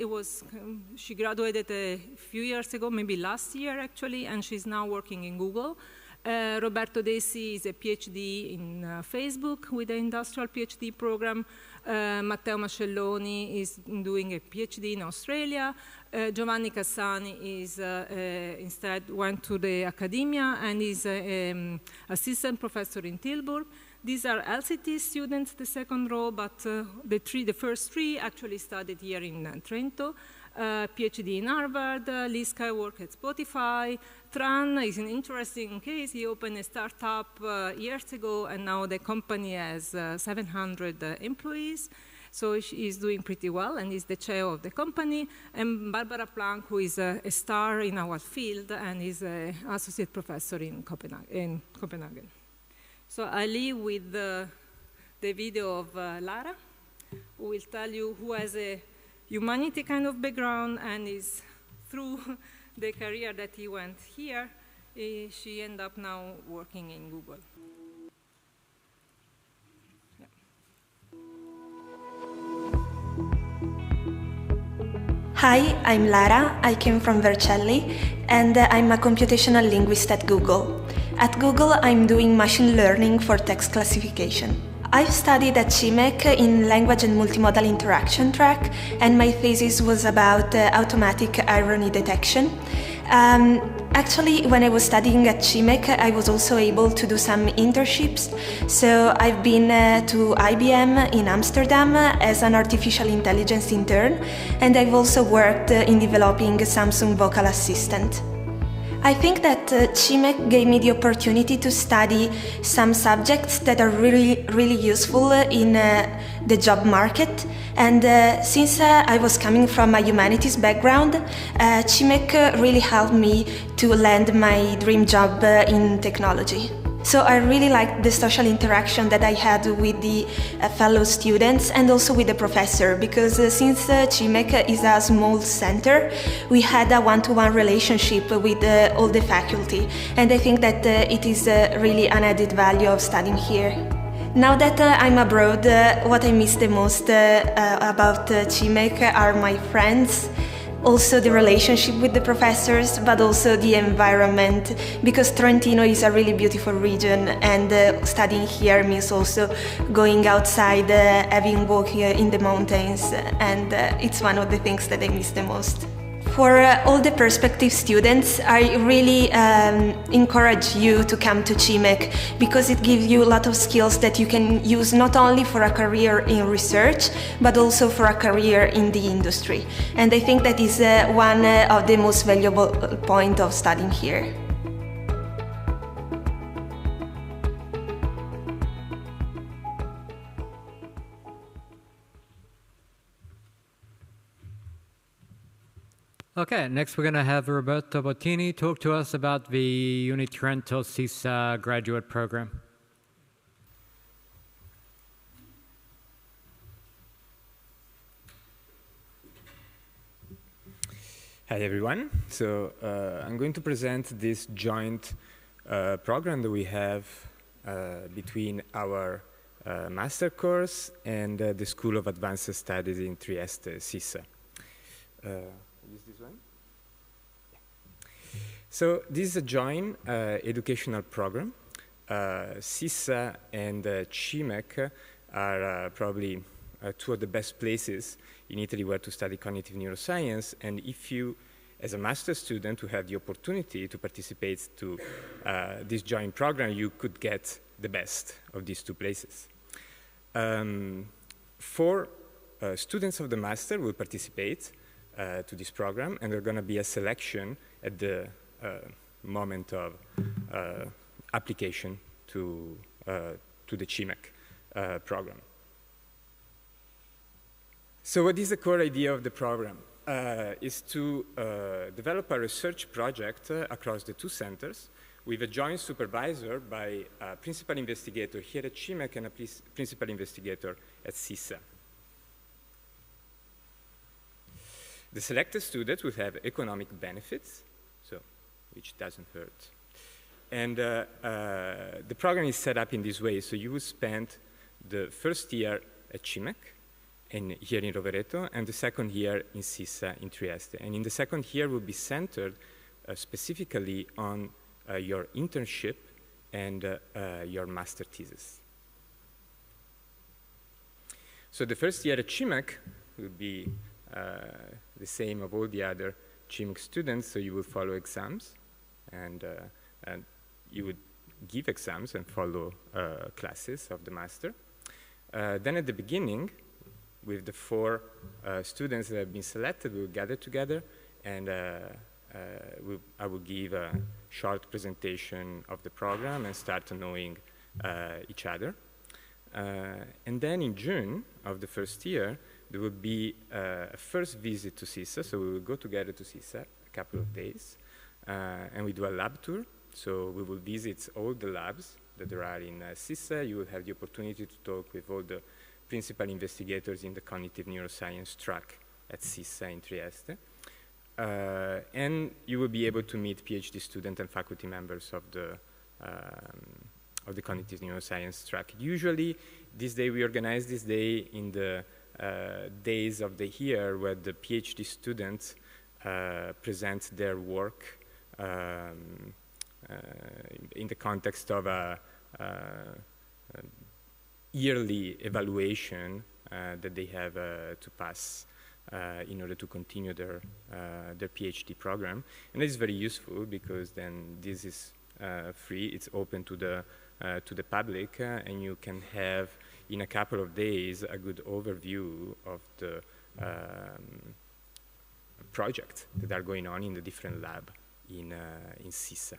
she graduated a few years ago, maybe last year actually, and she's now working in Google. Roberto Dessi is a PhD in Facebook with the industrial PhD program. Matteo Mascelloni is doing a PhD in Australia. Giovanni Cassani is instead went to the academia and is an assistant professor in Tilburg. These are LCT students, the second row, but the first 3 actually studied here in Trento. PhD in Harvard, Lee Skywalk at Spotify. Tran is an interesting case. He opened a startup years ago, and now the company has 700 employees. So she is doing pretty well and is the chair of the company. And Barbara Planck, who is a star in our field and is an associate professor in Copenhagen. So I leave with the video of Lara, who will tell you who has a humanity kind of background and is through the career that he went here, she ended up now working in Google. Hi, I'm Lara, I came from Vercelli, and I'm a computational linguist at Google. At Google, I'm doing machine learning for text classification. I've studied at CIMEC in language and multimodal interaction track, and my thesis was about automatic irony detection. Actually, when I was studying at CIMEC, I was also able to do some internships. So I've been to IBM in Amsterdam as an artificial intelligence intern, and I've also worked in developing a Samsung vocal assistant. I think that CIMEC gave me the opportunity to study some subjects that are really useful in the job market. And since I was coming from a humanities background, CIMEC really helped me to land my dream job in technology. So I really liked the social interaction that I had with the fellow students and also with the professor, because since CIMEC is a small center, we had a one-to-one relationship with all the faculty, and I think that it is really an added value of studying here. Now that I'm abroad, what I miss the most about CIMEC are my friends, also the relationship with the professors, but also the environment, because Trentino is a really beautiful region, and studying here means also going outside, having walk in the mountains, and it's one of the things that I miss the most. For all the prospective students, I really encourage you to come to CIMEC, because it gives you a lot of skills that you can use not only for a career in research, but also for a career in the industry. And I think that is one of the most valuable points of studying here. Okay, next we're going to have Roberto Bottini talk to us about the UniTrento CIMeC Graduate Program. Hi everyone. So I'm going to present this joint program that we have between our master course and the School of Advanced Studies in Trieste, CISA. Use this one? Yeah. So this is a joint educational program. CISA and CIMEC are probably two of the best places in Italy where to study cognitive neuroscience, and if you, as a master's student, who have the opportunity to participate to this joint program, you could get the best of these two places. Four students of the master will participate to this program, and there's going to be a selection at the moment of application to the CIMEC program. So what is the core idea of the program? Is to develop a research project across the two centers with a joint supervisor by a principal investigator here at CIMEC and a principal investigator at CISA. The selected students will have economic benefits, so which doesn't hurt. And the program is set up in this way. So you will spend the first year at CIMEC, here in Rovereto, and the second year in CISA in Trieste. And in the second year will be centered specifically on your internship and your master thesis. So the first year at CIMEC will be the same of all the other CIMEC students, so you will follow exams, and you would give exams and follow classes of the master. Then at the beginning, with the four students that have been selected, we'll gather together, and I will give a short presentation of the program and start knowing each other. And then in June of the first year, there will be a first visit to CISA, so we will go together to CISA a couple of days, and we do a lab tour. So we will visit all the labs that there are in CISA. You will have the opportunity to talk with all the principal investigators in the cognitive neuroscience track at CISA in Trieste. And you will be able to meet PhD students and faculty members of the cognitive neuroscience track. Usually, this day, we organize this day in the days of the year where the PhD students present their work in the context of a yearly evaluation that they have to pass in order to continue their PhD program. And it's very useful because then this is free, it's open to the public, and you can have in a couple of days a good overview of the projects that are going on in the different lab in CISA.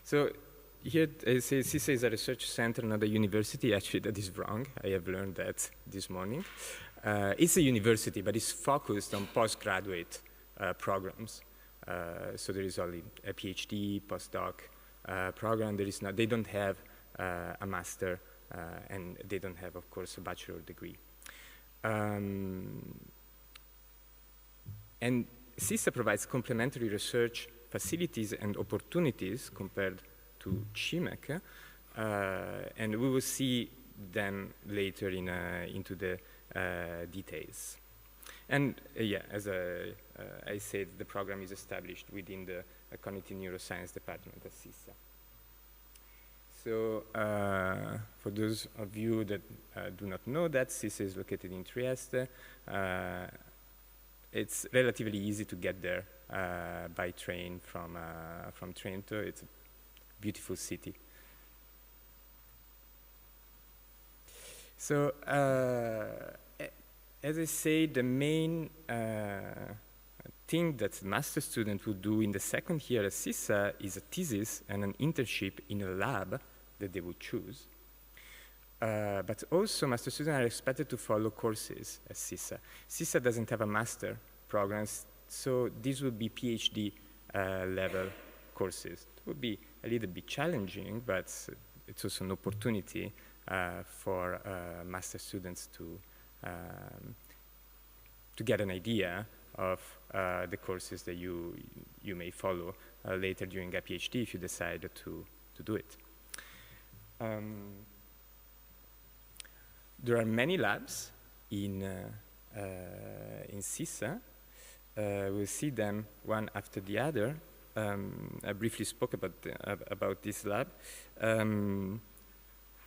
So here, CISA is a research center, not a university. Actually, that is wrong. I have learned that this morning. It's a university, but it's focused on postgraduate programs. So there is only a PhD, postdoc program. There is not, they don't have a master, and they don't have, of course, a bachelor degree. And CISA provides complementary research facilities and opportunities compared to CIMEC, and we will see them later into the details. And yeah, as I said, the program is established within the Cognitive Neuroscience department at CISA. So for those of you that do not know that, CISA is located in Trieste. It's relatively easy to get there by train from Trento. It's a beautiful city. So as I say, the main thing that master student will do in the second year at CISA is a thesis and an internship in a lab that they will choose. But also, master students are expected to follow courses at CISA. CISA doesn't have a master program, so these will be PhD level courses. It will be a little bit challenging, but it's also an opportunity for master students to get an idea of the courses that you may follow later during a PhD if you decide to do it. There are many labs in CISA. We'll see them one after the other. I briefly spoke about this lab.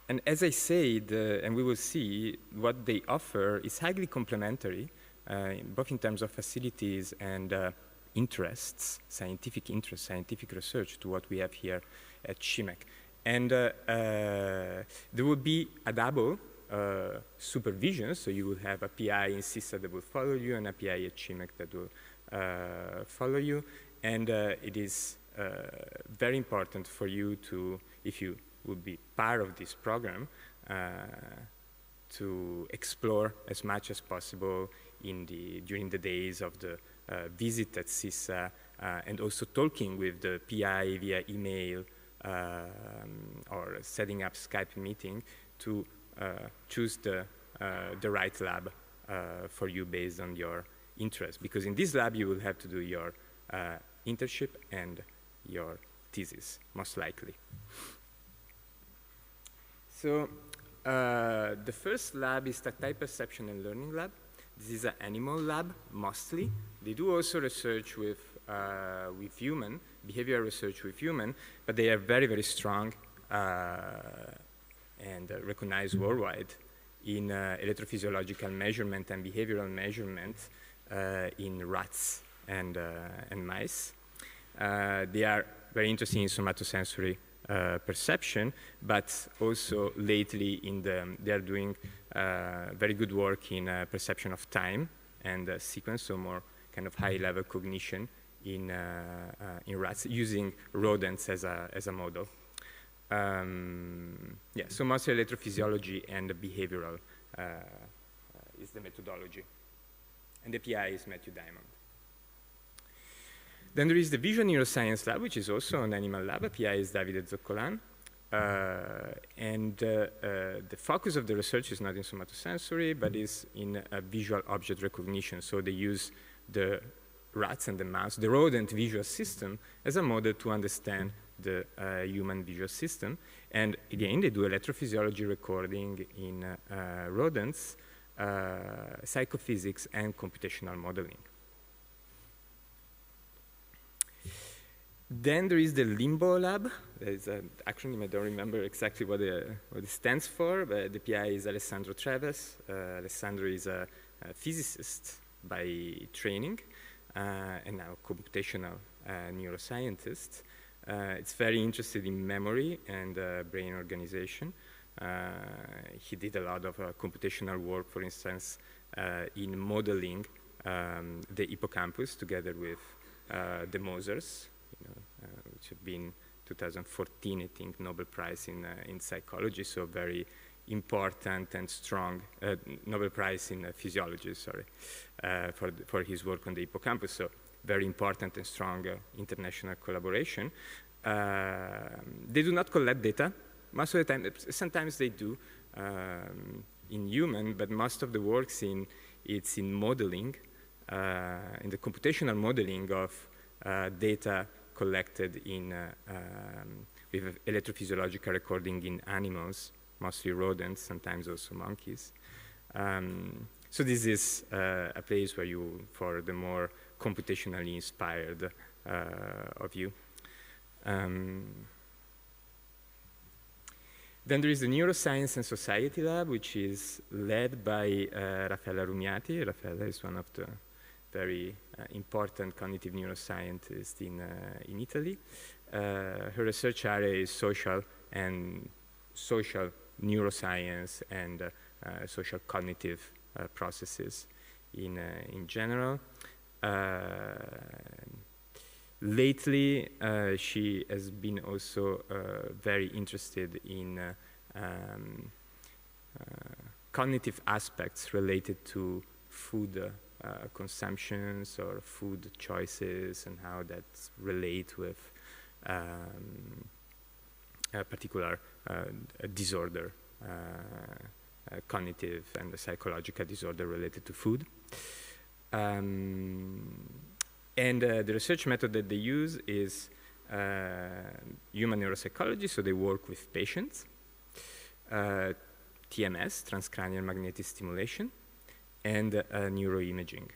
And as I said, and we will see, what they offer is highly complementary, both in terms of facilities and interests, scientific interests, scientific research, to what we have here at CIMEC. And there will be a double supervision, so you will have a PI in CISA that will follow you and a PI at CIMEC that will follow you. And it is very important for you to, if you will be part of this program, to explore as much as possible during the days of the visit at CISA, and also talking with the PI via email or setting up Skype meeting to choose the right lab for you based on your interest. Because in this lab you will have to do your internship and your thesis, most likely. So the first lab is tactile perception and learning lab. This is an animal lab, mostly. They do also research with human, behavioral research with human, but they are very, very strong and recognized worldwide in electrophysiological measurement and behavioral measurement in rats and mice. They are very interested in somatosensory perception, but also lately they are doing very good work in perception of time and sequence, so more kind of high-level cognition in rats, using rodents as a model. Yeah, so mostly electrophysiology and behavioral is the methodology. And the PI is Matthew Diamond. Then there is the Visual Neuroscience Lab, which is also an animal lab. A PI is Davide Zoccolan. And the focus of the research is not in somatosensory, but is in visual object recognition. So they use the rats and the mouse, the rodent visual system, as a model to understand the human visual system. And again, they do electrophysiology recording in rodents, psychophysics, and computational modeling. Then there is the Limbo Lab. There's an acronym, I don't remember exactly what it stands for, but the PI is Alessandro Treves. Alessandro is a physicist by training, and now computational neuroscientist. It's very interested in memory and brain organization. He did a lot of computational work, for instance, in modeling the hippocampus together with the Mosers, which have been 2014, I think, Nobel Prize in psychology, so very important and strong, Nobel Prize in physiology, sorry, for his work on the hippocampus, so very important and strong international collaboration. They do not collect data most of the time. Sometimes they do in human, but most of the works it's in modeling, in the computational modeling of data collected with electrophysiological recording in animals, mostly rodents, sometimes also monkeys. So this is a place where for the more computationally inspired of you. Then there is the Neuroscience and Society Lab, which is led by Raffaella Rumiati. Raffaella is one of the very important cognitive neuroscientists in Italy. Her research area is social neuroscience and social cognitive processes in general. Lately, she has been also very interested in cognitive aspects related to food consumptions or food choices and how that relate with a particular disorder, cognitive and psychological disorder related to food. And the research method that they use is human neuropsychology, so they work with patients, TMS, transcranial magnetic stimulation, and neuroimaging.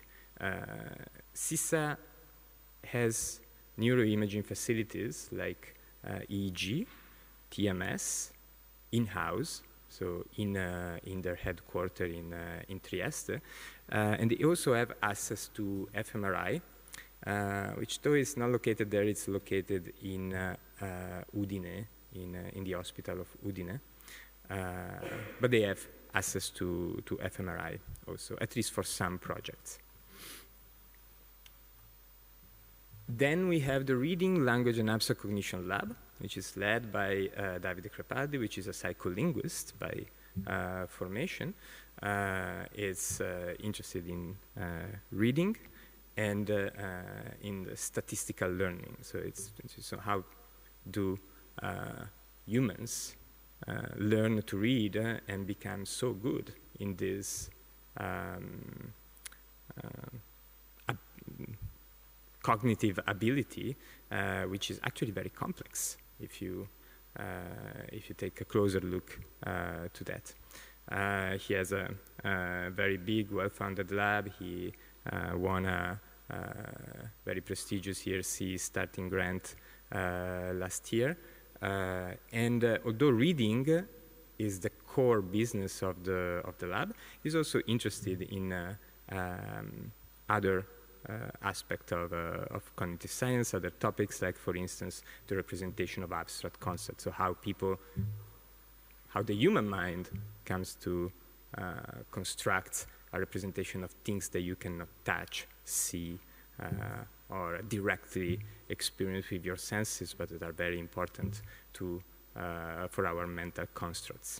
CISA has neuroimaging facilities like EEG, TMS, in-house, so in their headquarters in Trieste, and they also have access to fMRI, which though is not located there, it's located in Udine, in the hospital of Udine, but they have access to fMRI also, at least for some projects. Then we have the Reading, Language and Abstract Cognition Lab, which is led by Davide Crepaldi, which is a psycholinguist by formation. Is interested in reading and in the statistical learning. So how do humans learn to read and become so good in this cognitive ability, which is actually very complex if you take a closer look to that. He has a very big, well-funded lab. He won a very prestigious ERC starting grant last year. And although reading is the core business of the lab, he's also interested in other aspect of cognitive science, other topics, like, for instance, the representation of abstract concepts, so how the human mind comes to construct a representation of things that you cannot touch, see, or directly experience with your senses, but that are very important for our mental constructs.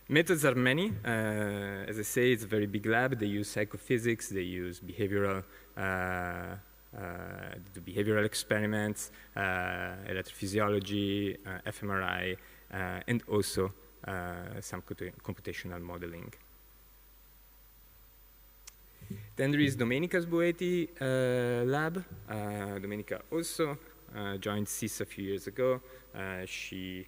Methods are many. As I say, it's a very big lab. They use psychophysics, they use behavioral experiments, electrophysiology, fMRI, and also some computational modeling. Then there is Domenica's Boeti lab. Domenica also joined CIS a few years ago. She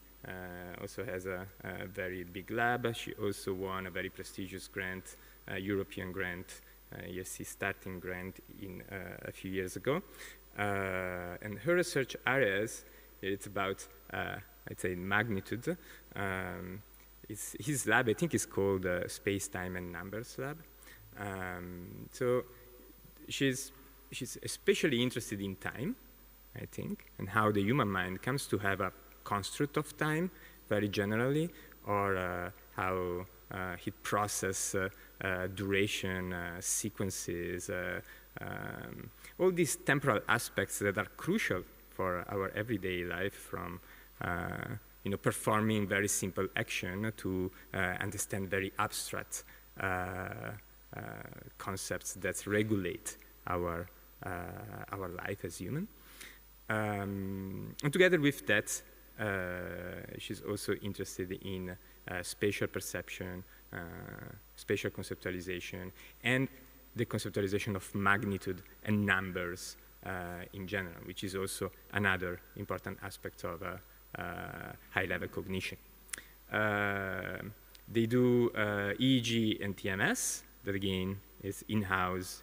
also has a very big lab. She also won a very prestigious grant, European grant, ESC starting grant a few years ago. And her research areas, it's about, I'd say, magnitude. His lab, I think, is called Space, Time, and Numbers Lab. So she's especially interested in time, I think, and how the human mind comes to have a construct of time, very generally, or how it processes duration, sequences, all these temporal aspects that are crucial for our everyday life, from performing very simple action to understand very abstract concepts that regulate our life as human. And together with that, she's also interested in spatial perception, spatial conceptualization, and the conceptualization of magnitude and numbers in general, which is also another important aspect of high-level cognition. They do EEG and TMS, that again is in-house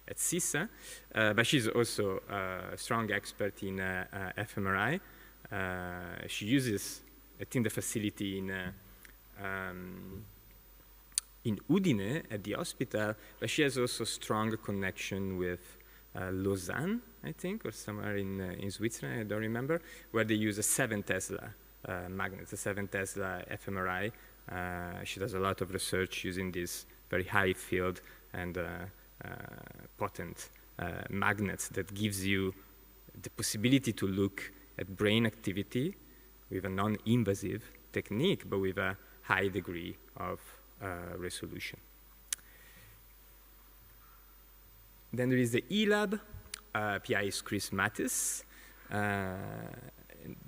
at CISA, but she's also a strong expert in fMRI. She uses, I think, the facility in Udine at the hospital, but she has also strong connection with Lausanne, I think, or somewhere in Switzerland, I don't remember, where they use a 7 Tesla magnet, a 7 Tesla fMRI. She does a lot of research using this very high field and potent magnets that gives you the possibility to look at brain activity with a non-invasive technique, but with a high degree of resolution. Then there is the E-Lab. PI is Chris Mattis.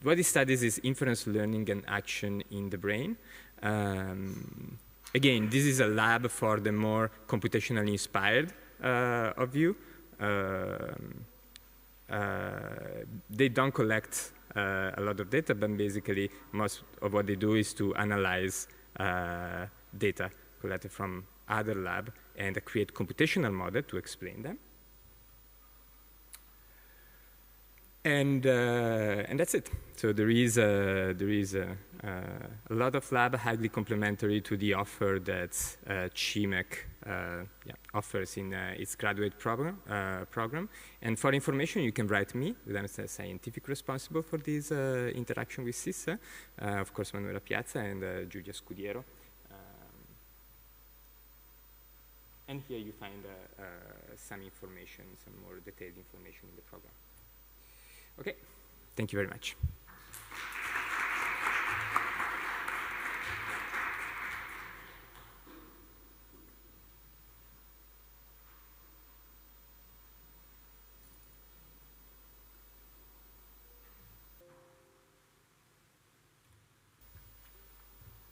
What he studies is inference learning and action in the brain. Again, this is a lab for the more computationally inspired of you. They don't collect a lot of data, but basically most of what they do is to analyze data collected from other labs and create computational model to explain them. And that's it. So there is a lot of lab highly complementary to the offer that CIMEC offers in its graduate program. And for information, you can write me, the scientific responsible for this interaction with CISA, of course, Manuela Piazza and Giulia Scudiero. And here you find some information, some more detailed information in the program. Okay, thank you very much.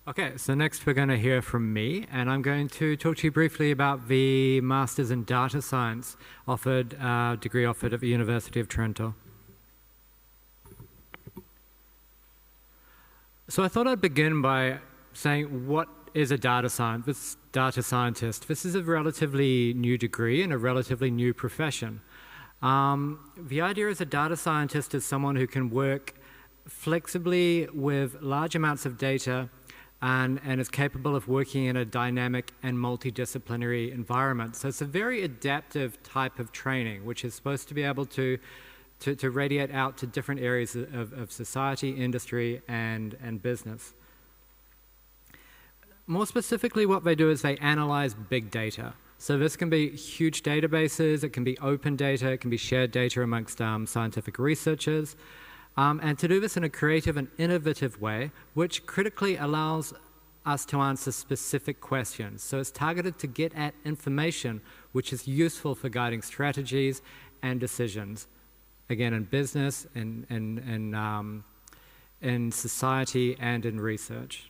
Okay, so next we're going to hear from me, and I'm going to talk to you briefly about the Masters in Data Science degree offered at the University of Trento. So I thought I'd begin by saying, what is a data scientist? This is a relatively new degree and a relatively new profession. The idea is a data scientist is someone who can work flexibly with large amounts of data and is capable of working in a dynamic and multidisciplinary environment. So it's a very adaptive type of training, which is supposed to be able to radiate out to different areas of society, industry, and business. More specifically, what they do is they analyze big data. So this can be huge databases, it can be open data, it can be shared data amongst scientific researchers. And to do this in a creative and innovative way, which critically allows us to answer specific questions. So it's targeted to get at information which is useful for guiding strategies and decisions. Again, in business, in society, and in research.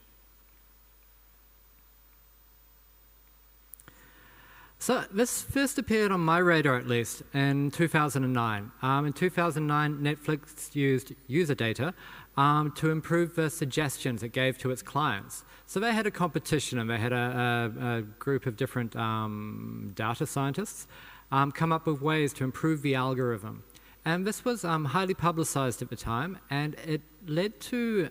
So this first appeared on my radar, at least, in 2009. In 2009, Netflix used user data to improve the suggestions it gave to its clients. So they had a competition, and they had a group of different data scientists come up with ways to improve the algorithm. And this was highly publicized at the time, and it led to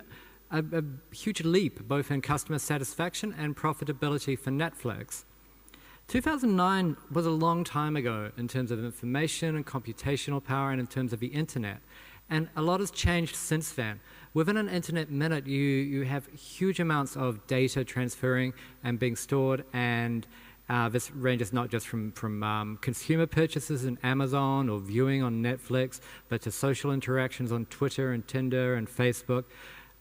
a huge leap, both in customer satisfaction and profitability for Netflix. 2009 was a long time ago in terms of information and computational power and in terms of the internet. And a lot has changed since then. Within an internet minute, you have huge amounts of data transferring and being stored, and this ranges not just from consumer purchases in Amazon or viewing on Netflix, but to social interactions on Twitter and Tinder and Facebook.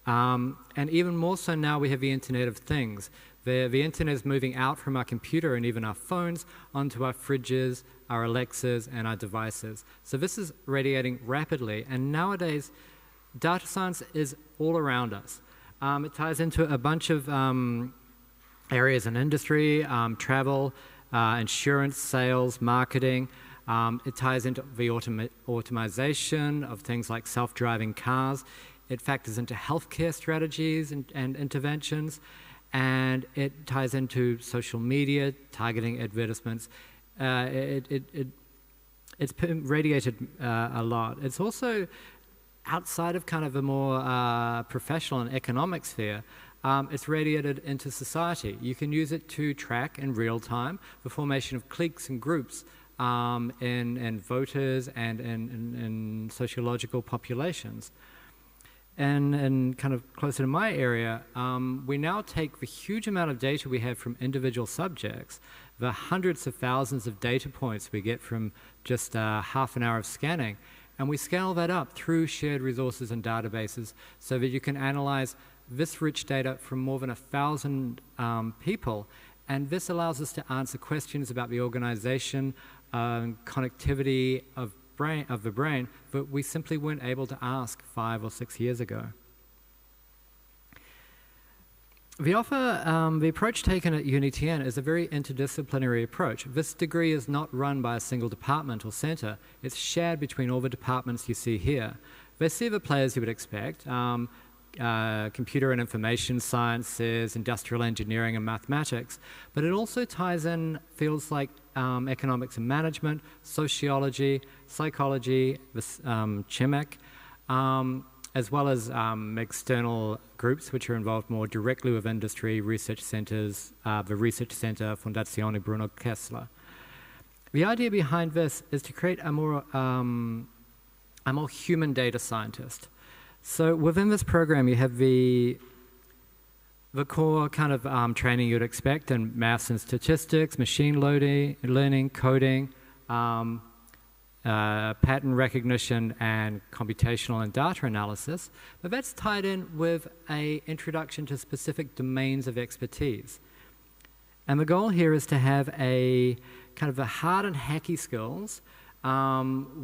And even more so now, we have the Internet of Things. The internet is moving out from our computer and even our phones onto our fridges, our Alexas, and our devices. So this is radiating rapidly, and nowadays, data science is all around us. It ties into a bunch of areas in industry, travel, insurance, sales, marketing. It ties into the automation of things like self-driving cars. It factors into healthcare strategies and interventions. And it ties into social media, targeting advertisements. It's radiated a lot. It's also outside of kind of a more professional and economic sphere. It's radiated into society. You can use it to track in real time the formation of cliques and groups in voters and in sociological populations. And kind of closer to my area, we now take the huge amount of data we have from individual subjects, the hundreds of thousands of data points we get from just half an hour of scanning, and we scale that up through shared resources and databases so that you can analyze this rich data from more than 1,000 people. And this allows us to answer questions about the organization, connectivity of the brain that we simply weren't able to ask 5 or 6 years ago. The approach taken at UniTrento is a very interdisciplinary approach. This degree is not run by a single department or center. It's shared between all the departments you see here. They see the players you would expect, computer and information sciences, industrial engineering and mathematics, but it also ties in fields like economics and management, sociology, psychology, CIMEC, as well as external groups which are involved more directly with industry, research centers, the Research Center, Fondazione Bruno Kessler. The idea behind this is to create a more human data scientist. So within this program, you have the core kind of training you'd expect in maths and statistics, machine learning, coding, pattern recognition, and computational and data analysis. But that's tied in with an introduction to specific domains of expertise. And the goal here is to have a kind of the hard and hacky skills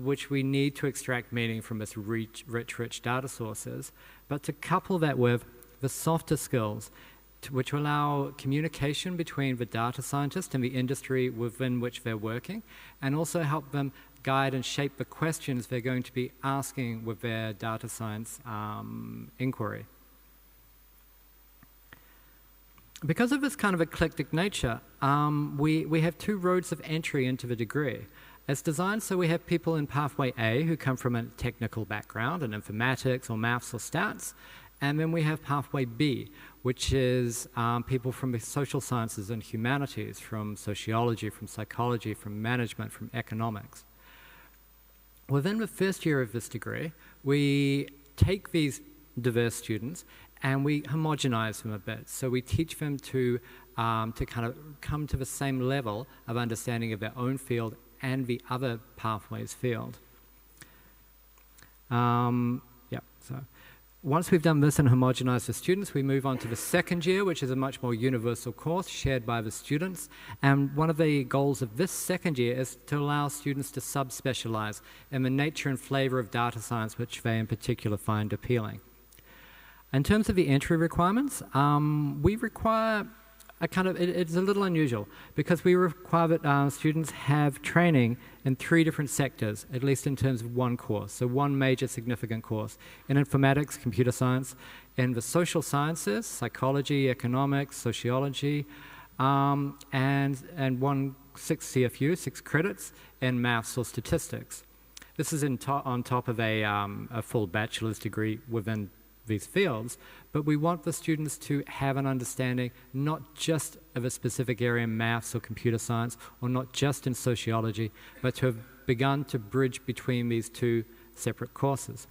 which we need to extract meaning from this rich data sources, but to couple that with the softer skills which allow communication between the data scientist and the industry within which they're working, and also help them guide and shape the questions they're going to be asking with their data science inquiry. Because of this kind of eclectic nature, we have 2 roads of entry into the degree. It's designed so we have people in Pathway A who come from a technical background in informatics or maths or stats, and then we have Pathway B, which is people from the social sciences and humanities, from sociology, from psychology, from management, from economics. Within the first year of this degree, we take these diverse students and we homogenize them a bit. So we teach them to kind of come to the same level of understanding of their own field and the other pathways field. So once we've done this and homogenized the students, we move on to the second year, which is a much more universal course shared by the students. And one of the goals of this second year is to allow students to subspecialize in the nature and flavor of data science, which they in particular find appealing. In terms of the entry requirements, we require it's a little unusual because we require that students have training in 3 different sectors, at least in terms of one course. So one major significant course in informatics, computer science, in the social sciences, psychology, economics, sociology, and 6 CFU, 6 credits in maths or statistics. This is on top of a full bachelor's degree within these fields, but we want the students to have an understanding not just of a specific area in maths or computer science, or not just in sociology, but to have begun to bridge between these 2 separate courses.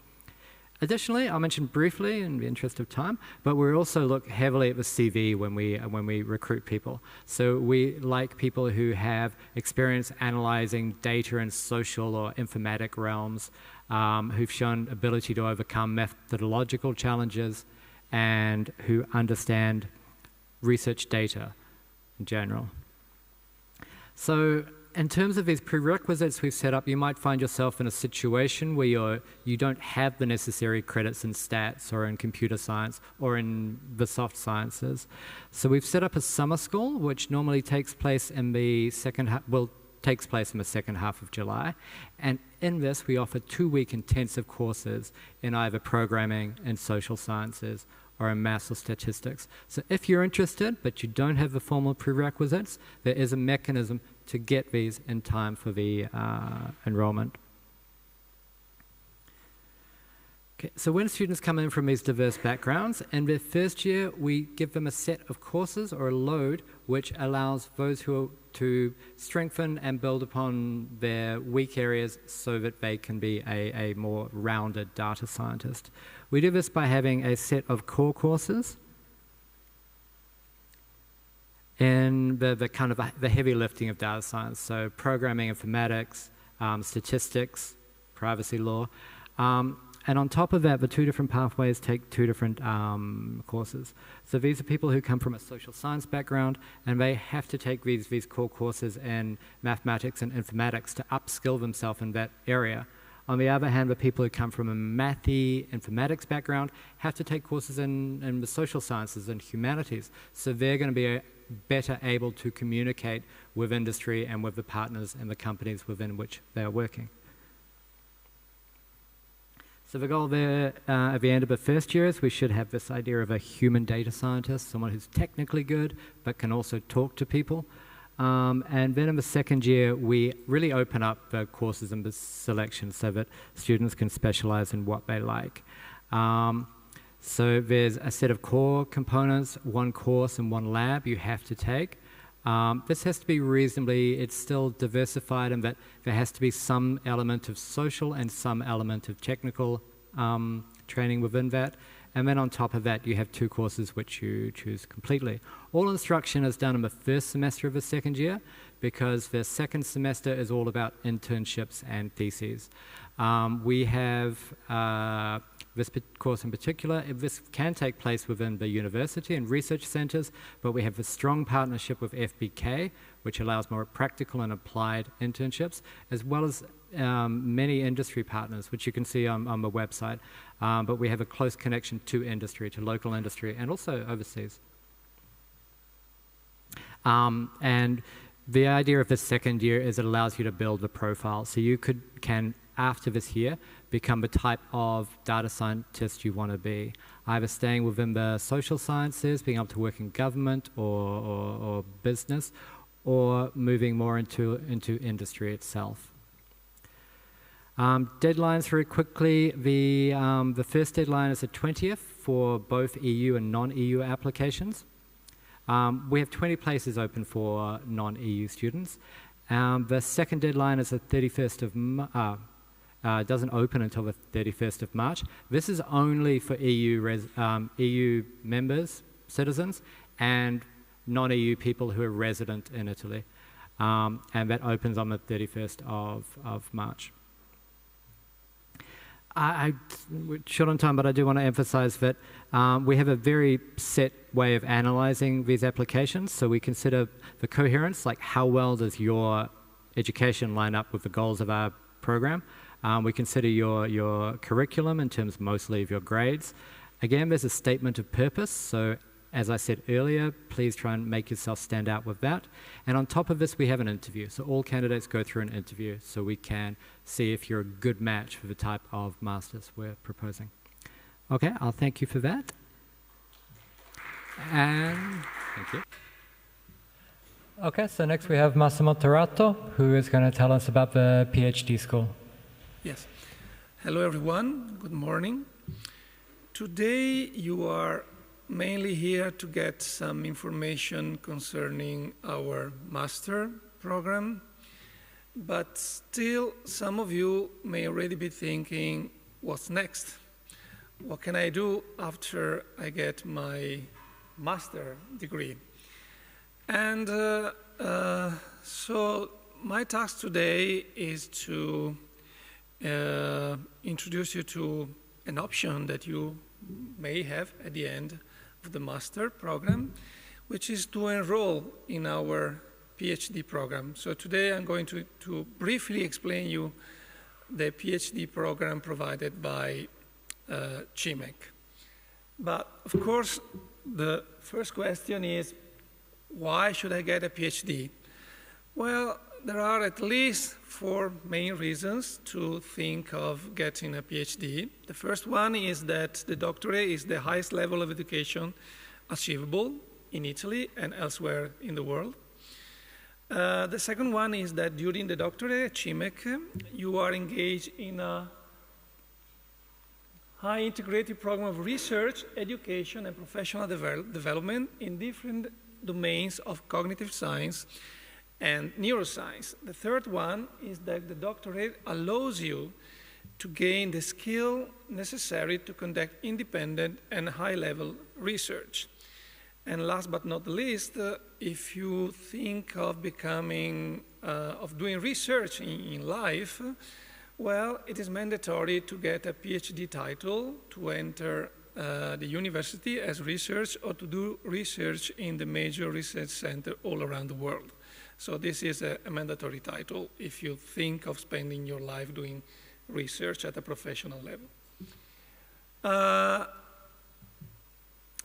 Additionally, I'll mention briefly in the interest of time, but we also look heavily at the CV when we recruit people. So we like people who have experience analyzing data in social or informatic realms, who've shown ability to overcome methodological challenges, and who understand research data in general. So in terms of these prerequisites we've set up, you might find yourself in a situation where you don't have the necessary credits in stats or in computer science or in the soft sciences. So we've set up a summer school, which normally takes place in the second half of July. And in this, we offer 2-week intensive courses in either programming and social sciences or in maths or statistics. So if you're interested, but you don't have the formal prerequisites, there is a mechanism to get these in time for the enrollment. Okay, so when students come in from these diverse backgrounds, in their first year, we give them a set of courses or a load which allows those to strengthen and build upon their weak areas so that they can be a more rounded data scientist. We do this by having a set of core courses in the heavy lifting of data science, so programming, informatics, statistics, privacy law. And on top of that, the 2 different pathways take 2 different courses. So these are people who come from a social science background, and they have to take these core courses in mathematics and informatics to upskill themselves in that area. On the other hand, the people who come from a mathy informatics background have to take courses in the social sciences and humanities. So they're going to be better able to communicate with industry and with the partners and the companies within which they are working. So the goal there at the end of the first year is we should have this idea of a human data scientist, someone who's technically good but can also talk to people. And then in the second year, we really open up the courses and the selection so that students can specialize in what they like. So there's a set of core components, 1 course and 1 lab you have to take. This has to be it's still diversified in that there has to be some element of social and some element of technical training within that. And then on top of that, you have 2 courses which you choose completely. All instruction is done in the first semester of the second year because the second semester is all about internships and theses. We have this course in particular. This can take place within the university and research centers, but we have a strong partnership with FBK, which allows more practical and applied internships, as well as many industry partners, which you can see on the website. But we have a close connection to industry, to local industry, and also overseas. And the idea of the second year is it allows you to build the profile. So you can, after this year, become the type of data scientist you want to be, either staying within the social sciences, being able to work in government or business, or moving more into industry itself. Deadlines very quickly. The first deadline is the 20th for both EU and non-EU applications. We have 20 places open for non-EU students. The second deadline is the 31st of March. Doesn't open until the 31st of March. This is only for EU members, citizens, and non-EU people who are resident in Italy. And that opens on the 31st of March. We're short on time, but I do want to emphasize that we have a very set way of analyzing these applications. So we consider the coherence, like how well does your education line up with the goals of our program. We consider your curriculum in terms mostly of your grades. Again, there's a statement of purpose. So As I said earlier, please try and make yourself stand out with that. And on top of this, we have an interview. So all candidates go through an interview so we can see if you're a good match for the type of masters we're proposing. Okay, I'll thank you for that. And thank you. Okay, so next we have Massimo Torato, who is going to tell us about the PhD school. Yes. Hello, everyone. Good morning. Today, you are mainly here to get some information concerning our master program, but still, some of you may already be thinking, what's next? What can I do after I get my master degree? And so my task today is to introduce you to an option that you may have at the end of the master program, which is to enroll in our PhD program. So today I'm going to briefly explain you the PhD program provided by CIMEC. But of course, the first question is, why should I get a PhD? Well, there are at least 4 main reasons to think of getting a PhD. The first one is that the doctorate is the highest level of education achievable in Italy and elsewhere in the world. The second one is that during the doctorate at CIMEC, you are engaged in a high integrated program of research, education, and professional development in different domains of cognitive science and neuroscience. The third one is that the doctorate allows you to gain the skill necessary to conduct independent and high-level research. And last but not least, if you think of becoming, of doing research in life, well, it is mandatory to get a PhD title to enter the university as research or to do research in the major research center all around the world. So this is a mandatory title if you think of spending your life doing research at a professional level.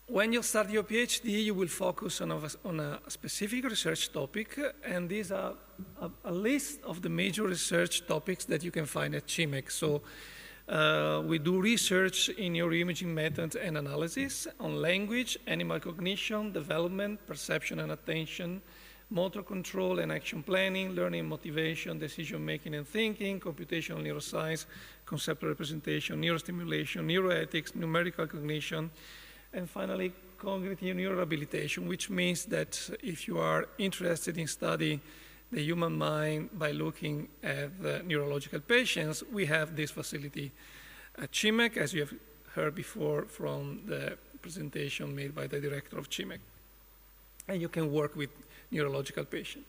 When you start your PhD, you will focus on a specific research topic, and these are a list of the major research topics that you can find at CIMEC. So we do research in neuroimaging methods and analysis on language, animal cognition, development, perception and attention, motor control and action planning, learning, motivation, decision-making and thinking, computational neuroscience, conceptual representation, neurostimulation, neuroethics, numerical cognition, and finally, cognitive neurorehabilitation, which means that if you are interested in studying the human mind by looking at the neurological patients, we have this facility at CIMEC, as you have heard before from the presentation made by the director of CIMEC. And you can work with neurological patients.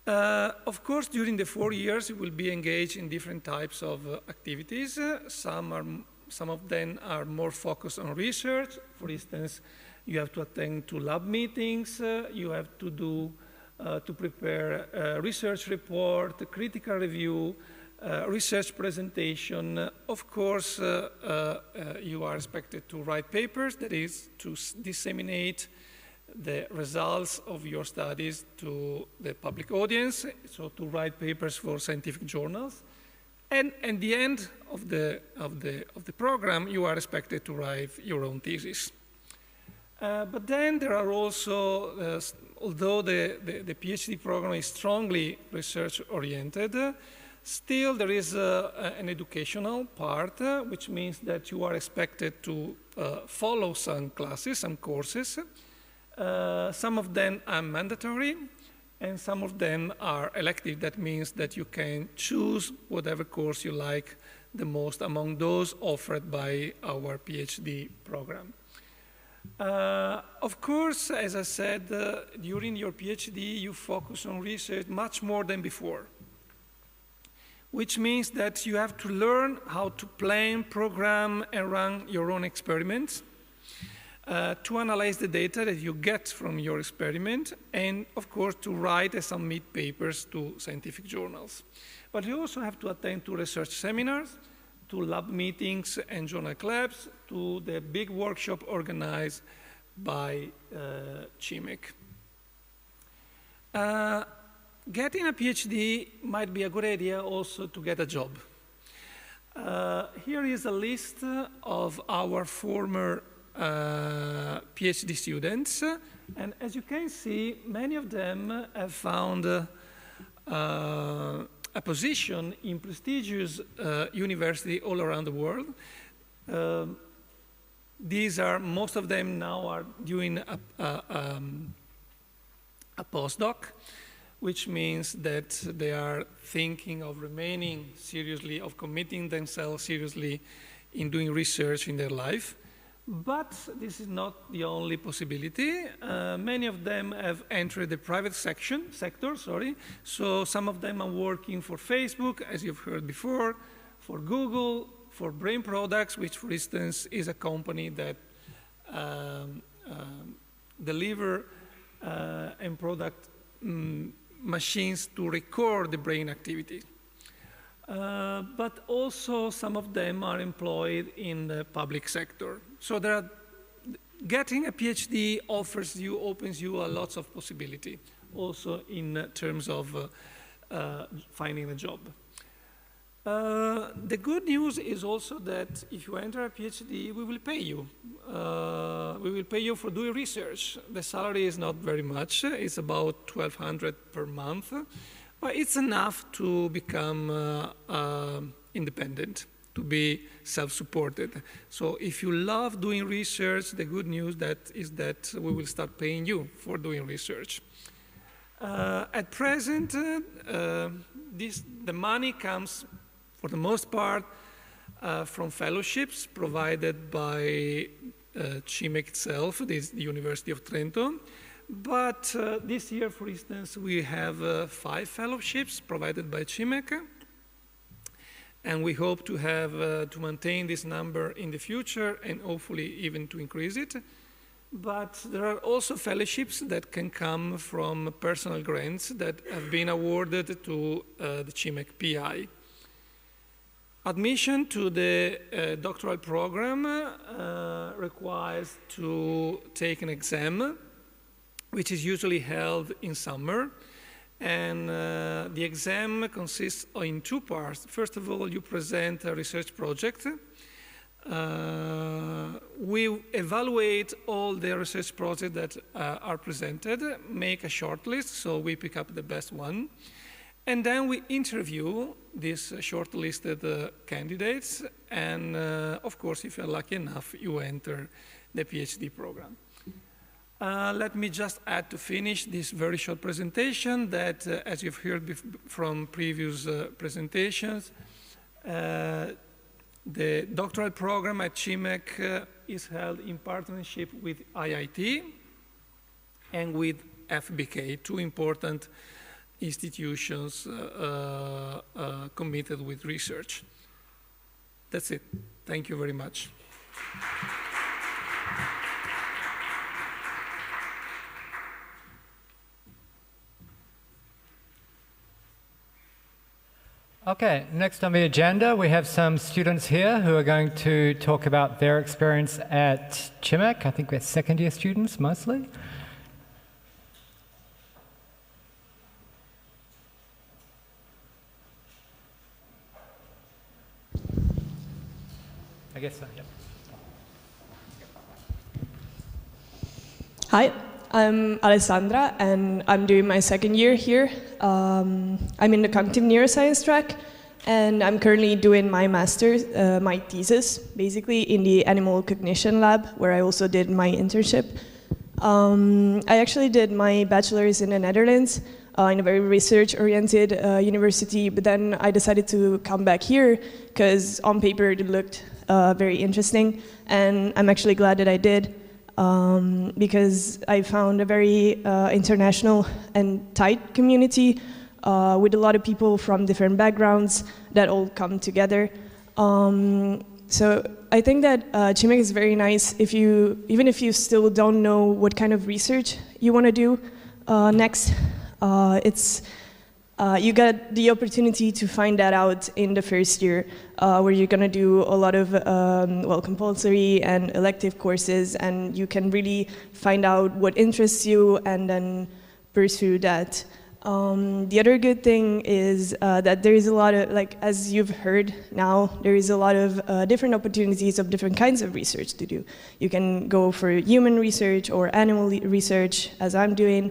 Of course, during the 4 years, you will be engaged in different types of activities. Some of them are more focused on research. For instance, you have to attend to lab meetings. You have to do to prepare a research report, a critical review, research presentation. Of course, you are expected to write papers, that is, to disseminate the results of your studies to the public audience, so to write papers for scientific journals. And at the end of the program, you are expected to write your own thesis. But then there are also, although the PhD program is strongly research-oriented, still there is an educational part, which means that you are expected to follow some classes, some courses. Some of them are mandatory, and some of them are elective. That means that you can choose whatever course you like the most among those offered by our PhD program. Of course, as I said, during your PhD, you focus on research much more than before, which means that you have to learn how to plan, program, and run your own experiments, to analyze the data that you get from your experiment, and of course to write and submit papers to scientific journals. But you also have to attend to research seminars, to lab meetings and journal clubs, to the big workshop organized by CIMEC. Getting a PhD might be a good idea also to get a job. Here is a list of our former PhD students, and as you can see, many of them have found a position in prestigious universities all around the world. Most of them now are doing a postdoc, which means that they are thinking of remaining seriously, of committing themselves seriously in doing research in their life. But this is not the only possibility. Many of them have entered the private sector, so some of them are working for Facebook, as you've heard before, for Google, for Brain Products, which, for instance, is a company that deliver and product machines to record the brain activity. But also some of them are employed in the public sector. So getting a PhD opens you a lots of possibility, also in terms of finding a job. The good news is also that if you enter a PhD, we will pay you. We will pay you for doing research. The salary is not very much. It's about $1,200 per month. But it's enough to become independent, to be self-supported. So if you love doing research, the good news is that we will start paying you for doing research. At present, the money comes, for the most part, from fellowships provided by CIMEC itself, the University of Trento. But this year, for instance, we have 5 fellowships provided by CIMEC, and we hope to have to maintain this number in the future and hopefully even to increase it. But there are also fellowships that can come from personal grants that have been awarded to the CIMEC PI. Admission to the doctoral program requires to take an exam, which is usually held in summer. And the exam consists in 2 parts. First of all, you present a research project. We evaluate all the research projects that are presented, make a short list, so we pick up the best one. And then we interview these shortlisted candidates. And of course, if you're lucky enough, you enter the PhD program. Let me just add to finish this very short presentation that, as you've heard from previous presentations, the doctoral program at CIMEC is held in partnership with IIT and with FBK, 2 important institutions committed with research. That's it. Thank you very much. Okay, next on the agenda, we have some students here who are going to talk about their experience at CIMEC. I think we're second-year students, mostly. I guess so, yep. Hi, I'm Alessandra, and I'm doing my 2nd year here. I'm in the cognitive neuroscience track, and I'm currently doing my master's, my thesis, basically in the animal cognition lab, where I also did my internship. I actually did my bachelor's in the Netherlands, in a very research-oriented university, but then I decided to come back here, because on paper it looked very interesting, and I'm actually glad that I did. Because I found a very international and tight community with a lot of people from different backgrounds that all come together. So I think that CIMEC is very nice even if you still don't know what kind of research you want to do next. It's you get the opportunity to find that out in the first year, where you're going to do a lot of compulsory and elective courses, and you can really find out what interests you and then pursue that. The other good thing is that there is a lot of, like, as you've heard now, there is a lot of different opportunities of different kinds of research to do. You can go for human research or animal research, as I'm doing,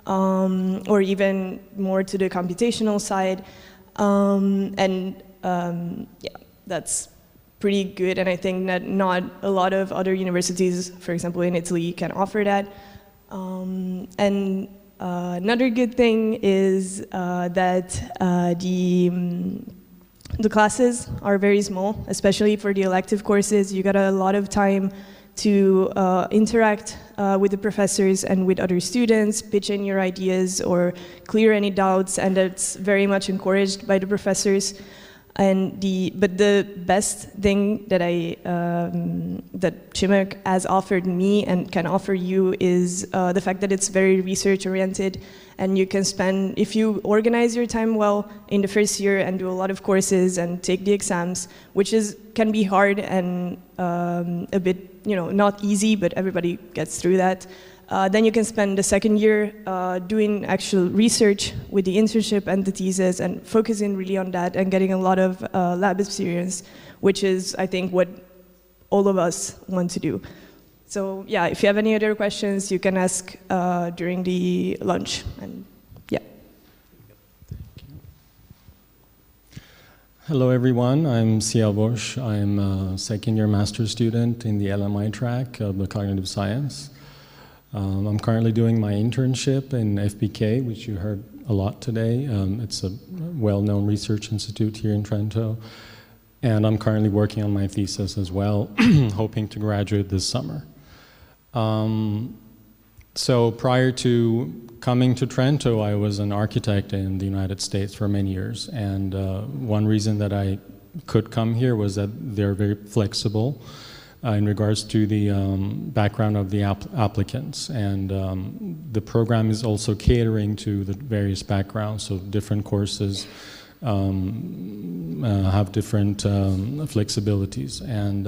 or even more to the computational side. Yeah, that's pretty good, and I think that not a lot of other universities, for example in Italy, can offer that. Another good thing is that the classes are very small, especially for the elective courses. You got a lot of time to interact with the professors and with other students, pitch in your ideas or clear any doubts, and that's very much encouraged by the professors. But the best thing that that CIMEC has offered me and can offer you is the fact that it's very research oriented, and you can spend, if you organize your time well in the first year and do a lot of courses and take the exams, which can be hard and a bit, not easy, but everybody gets through that. Then you can spend the second year doing actual research with the internship and the thesis and focusing really on that and getting a lot of lab experience, which is, I think, what all of us want to do. So yeah, if you have any other questions, you can ask during the lunch. And yeah. Hello everyone, I'm Sia Bosch. I'm a second year master's student in the LMI track of the cognitive science. I'm currently doing my internship in FPK, which you heard a lot today. It's a well-known research institute here in Trento. And I'm currently working on my thesis as well, hoping to graduate this summer. So prior to coming to Trento, I was an architect in the United States for many years. And one reason that I could come here was that they're very flexible in regards to the background of the applicants. And the program is also catering to the various backgrounds, so different courses have different flexibilities. And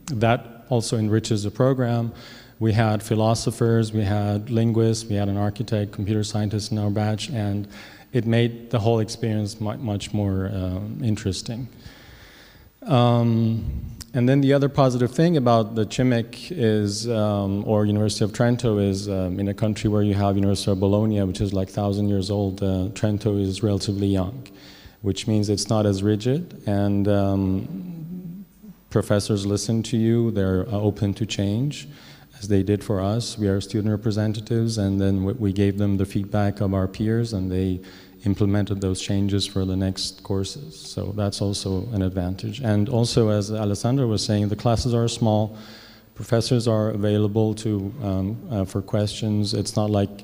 that also enriches the program. We had philosophers, we had linguists, we had an architect, computer scientist in our batch, and it made the whole experience much more interesting. And then the other positive thing about the CIMEC is, or University of Trento is, in a country where you have University of Bologna, which is like 1,000 years old, Trento is relatively young, which means it's not as rigid, and professors listen to you, they're open to change, as they did for us. We are student representatives, and then we gave them the feedback of our peers, and they implemented those changes for the next courses. So that's also an advantage. And also, as Alessandra was saying, the classes are small. Professors are available for questions. It's not like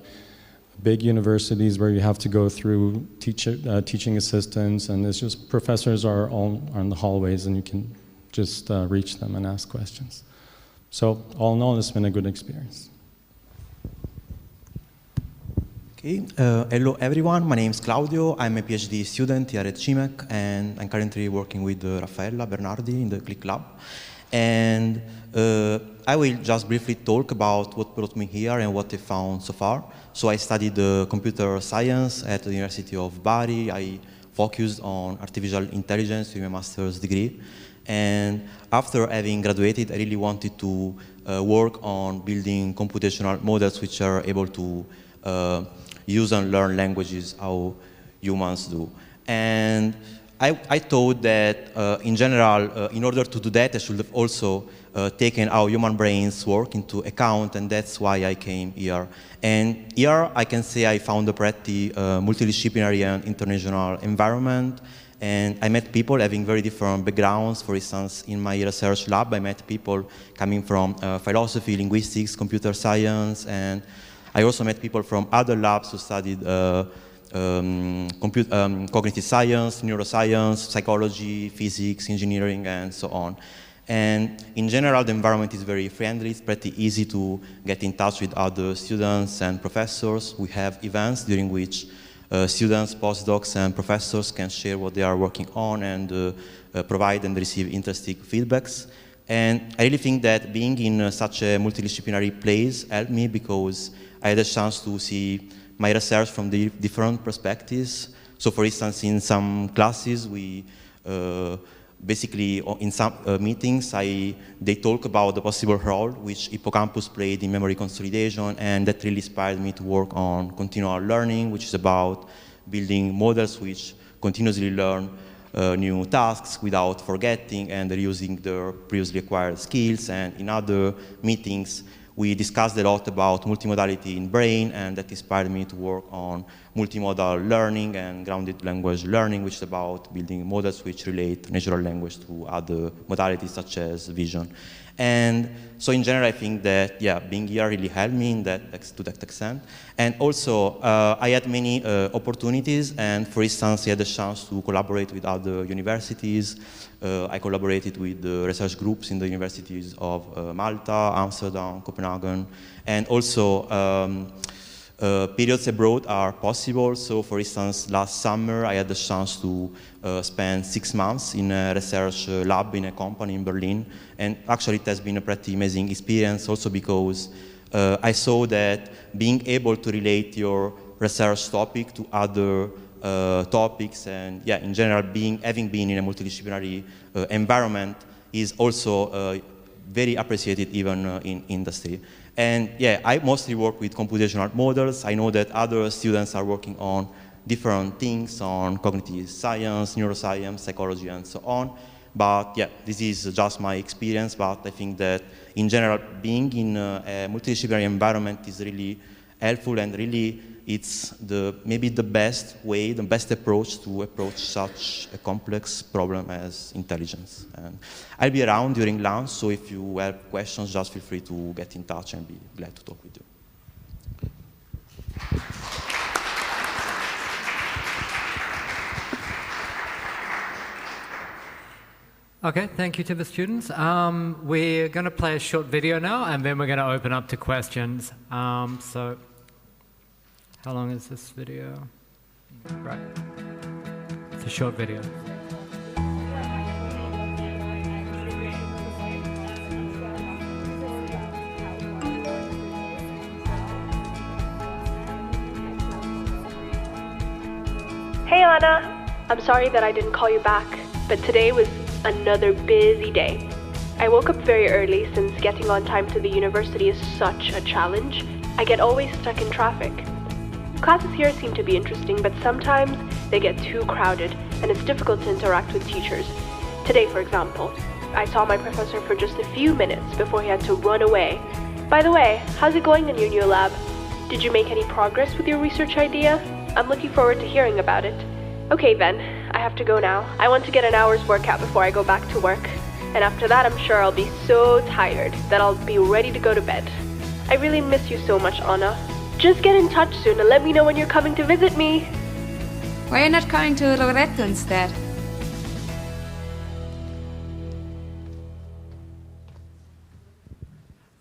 big universities where you have to go through teaching assistants, and it's just professors are all on the hallways, and you can just reach them and ask questions. So all in all, it's been a good experience. Okay. Hello everyone, my name is Claudio. I'm a PhD student here at CIMEC, and I'm currently working with Raffaella Bernardi in the Click Lab. And I will just briefly talk about what brought me here and what I found so far. So I studied computer science at the University of Bari. I focused on artificial intelligence with my master's degree. And after having graduated, I really wanted to work on building computational models which are able to use and learn languages how humans do. And I thought that in general, in order to do that, I should have also taken how human brains work into account, and that's why I came here. And here I can say I found a pretty multidisciplinary and international environment. And I met people having very different backgrounds. For instance, in my research lab, I met people coming from philosophy, linguistics, computer science, and I also met people from other labs who studied cognitive science, neuroscience, psychology, physics, engineering, and so on. And in general, the environment is very friendly. It's pretty easy to get in touch with other students and professors. We have events during which students, postdocs, and professors can share what they are working on and provide and receive interesting feedbacks. And I really think that being in such a multidisciplinary place helped me because I had a chance to see my research from the different perspectives. So for instance, in some classes, we basically, in some meetings, they talk about the possible role which hippocampus played in memory consolidation, and that really inspired me to work on continual learning, which is about building models which continuously learn new tasks without forgetting and reusing their previously acquired skills. And in other meetings, we discussed a lot about multimodality in brain, and that inspired me to work on multimodal learning and grounded language learning, which is about building models which relate natural language to other modalities such as vision. And so in general, I think that, yeah, being here really helped me to that extent. And also, I had many opportunities, and for instance, I had the chance to collaborate with other universities. I collaborated with the research groups in the universities of Malta, Amsterdam, Copenhagen, and also periods abroad are possible. So for instance, last summer I had the chance to spend 6 months in a research lab in a company in Berlin. And actually it has been a pretty amazing experience also because I saw that being able to relate your research topic to other topics and, yeah, in general, having been in a multidisciplinary environment is also very appreciated even in industry. And yeah, I mostly work with computational models. I know that other students are working on different things, on cognitive science, neuroscience, psychology, and so on. But yeah, this is just my experience, but I think that in general, being in a multidisciplinary environment is really helpful, and really it's maybe the best way, the best approach to approach such a complex problem as intelligence. And I'll be around during lunch, so if you have questions, just feel free to get in touch and be glad to talk with you. Okay, thank you to the students. We're going to play a short video now, and then we're going to open up to questions. So, how long is this video? Right. It's a short video. Hey Anna, I'm sorry that I didn't call you back, but today was another busy day. I woke up very early since getting on time to the university is such a challenge. I get always stuck in traffic. Classes here seem to be interesting, but sometimes they get too crowded and it's difficult to interact with teachers. Today, for example, I saw my professor for just a few minutes before he had to run away. By the way, how's it going in your new lab? Did you make any progress with your research idea? I'm looking forward to hearing about it. Okay then, I have to go now. I want to get an hour's workout before I go back to work. And after that, I'm sure I'll be so tired that I'll be ready to go to bed. I really miss you so much, Anna. Just get in touch soon and let me know when you're coming to visit me. Why are you not coming to Loreto instead?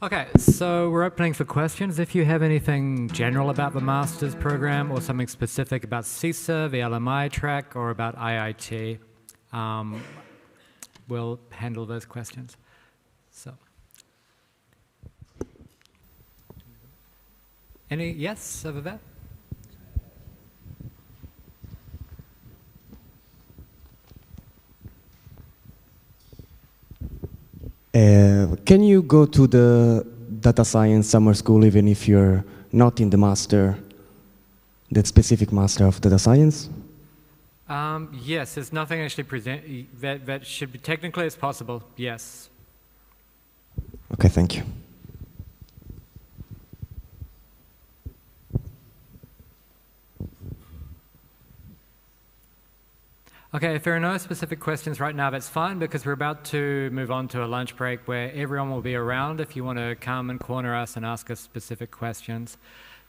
Okay, so we're opening for questions. If you have anything general about the master's program or something specific about CISA, the LMI track, or about IIT, we'll handle those questions. So, any yes over there? Can you go to the data science summer school even if you're not in the master, that specific master of data science? Yes, there's nothing actually that should be technically as possible, yes. Okay, thank you. Okay, if there are no specific questions right now, that's fine, because we're about to move on to a lunch break where everyone will be around if you want to come and corner us and ask us specific questions.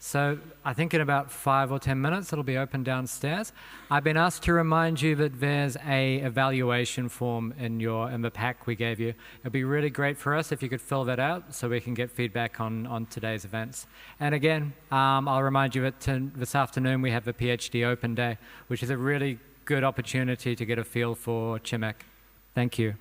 So I think in about 5 or 10 minutes it'll be open downstairs. I've been asked to remind you that there's a evaluation form in the pack we gave you. It'd be really great for us if you could fill that out so we can get feedback on today's events. And again, I'll remind you that this afternoon we have the PhD Open Day, which is a really good opportunity to get a feel for CIMEC. Thank you.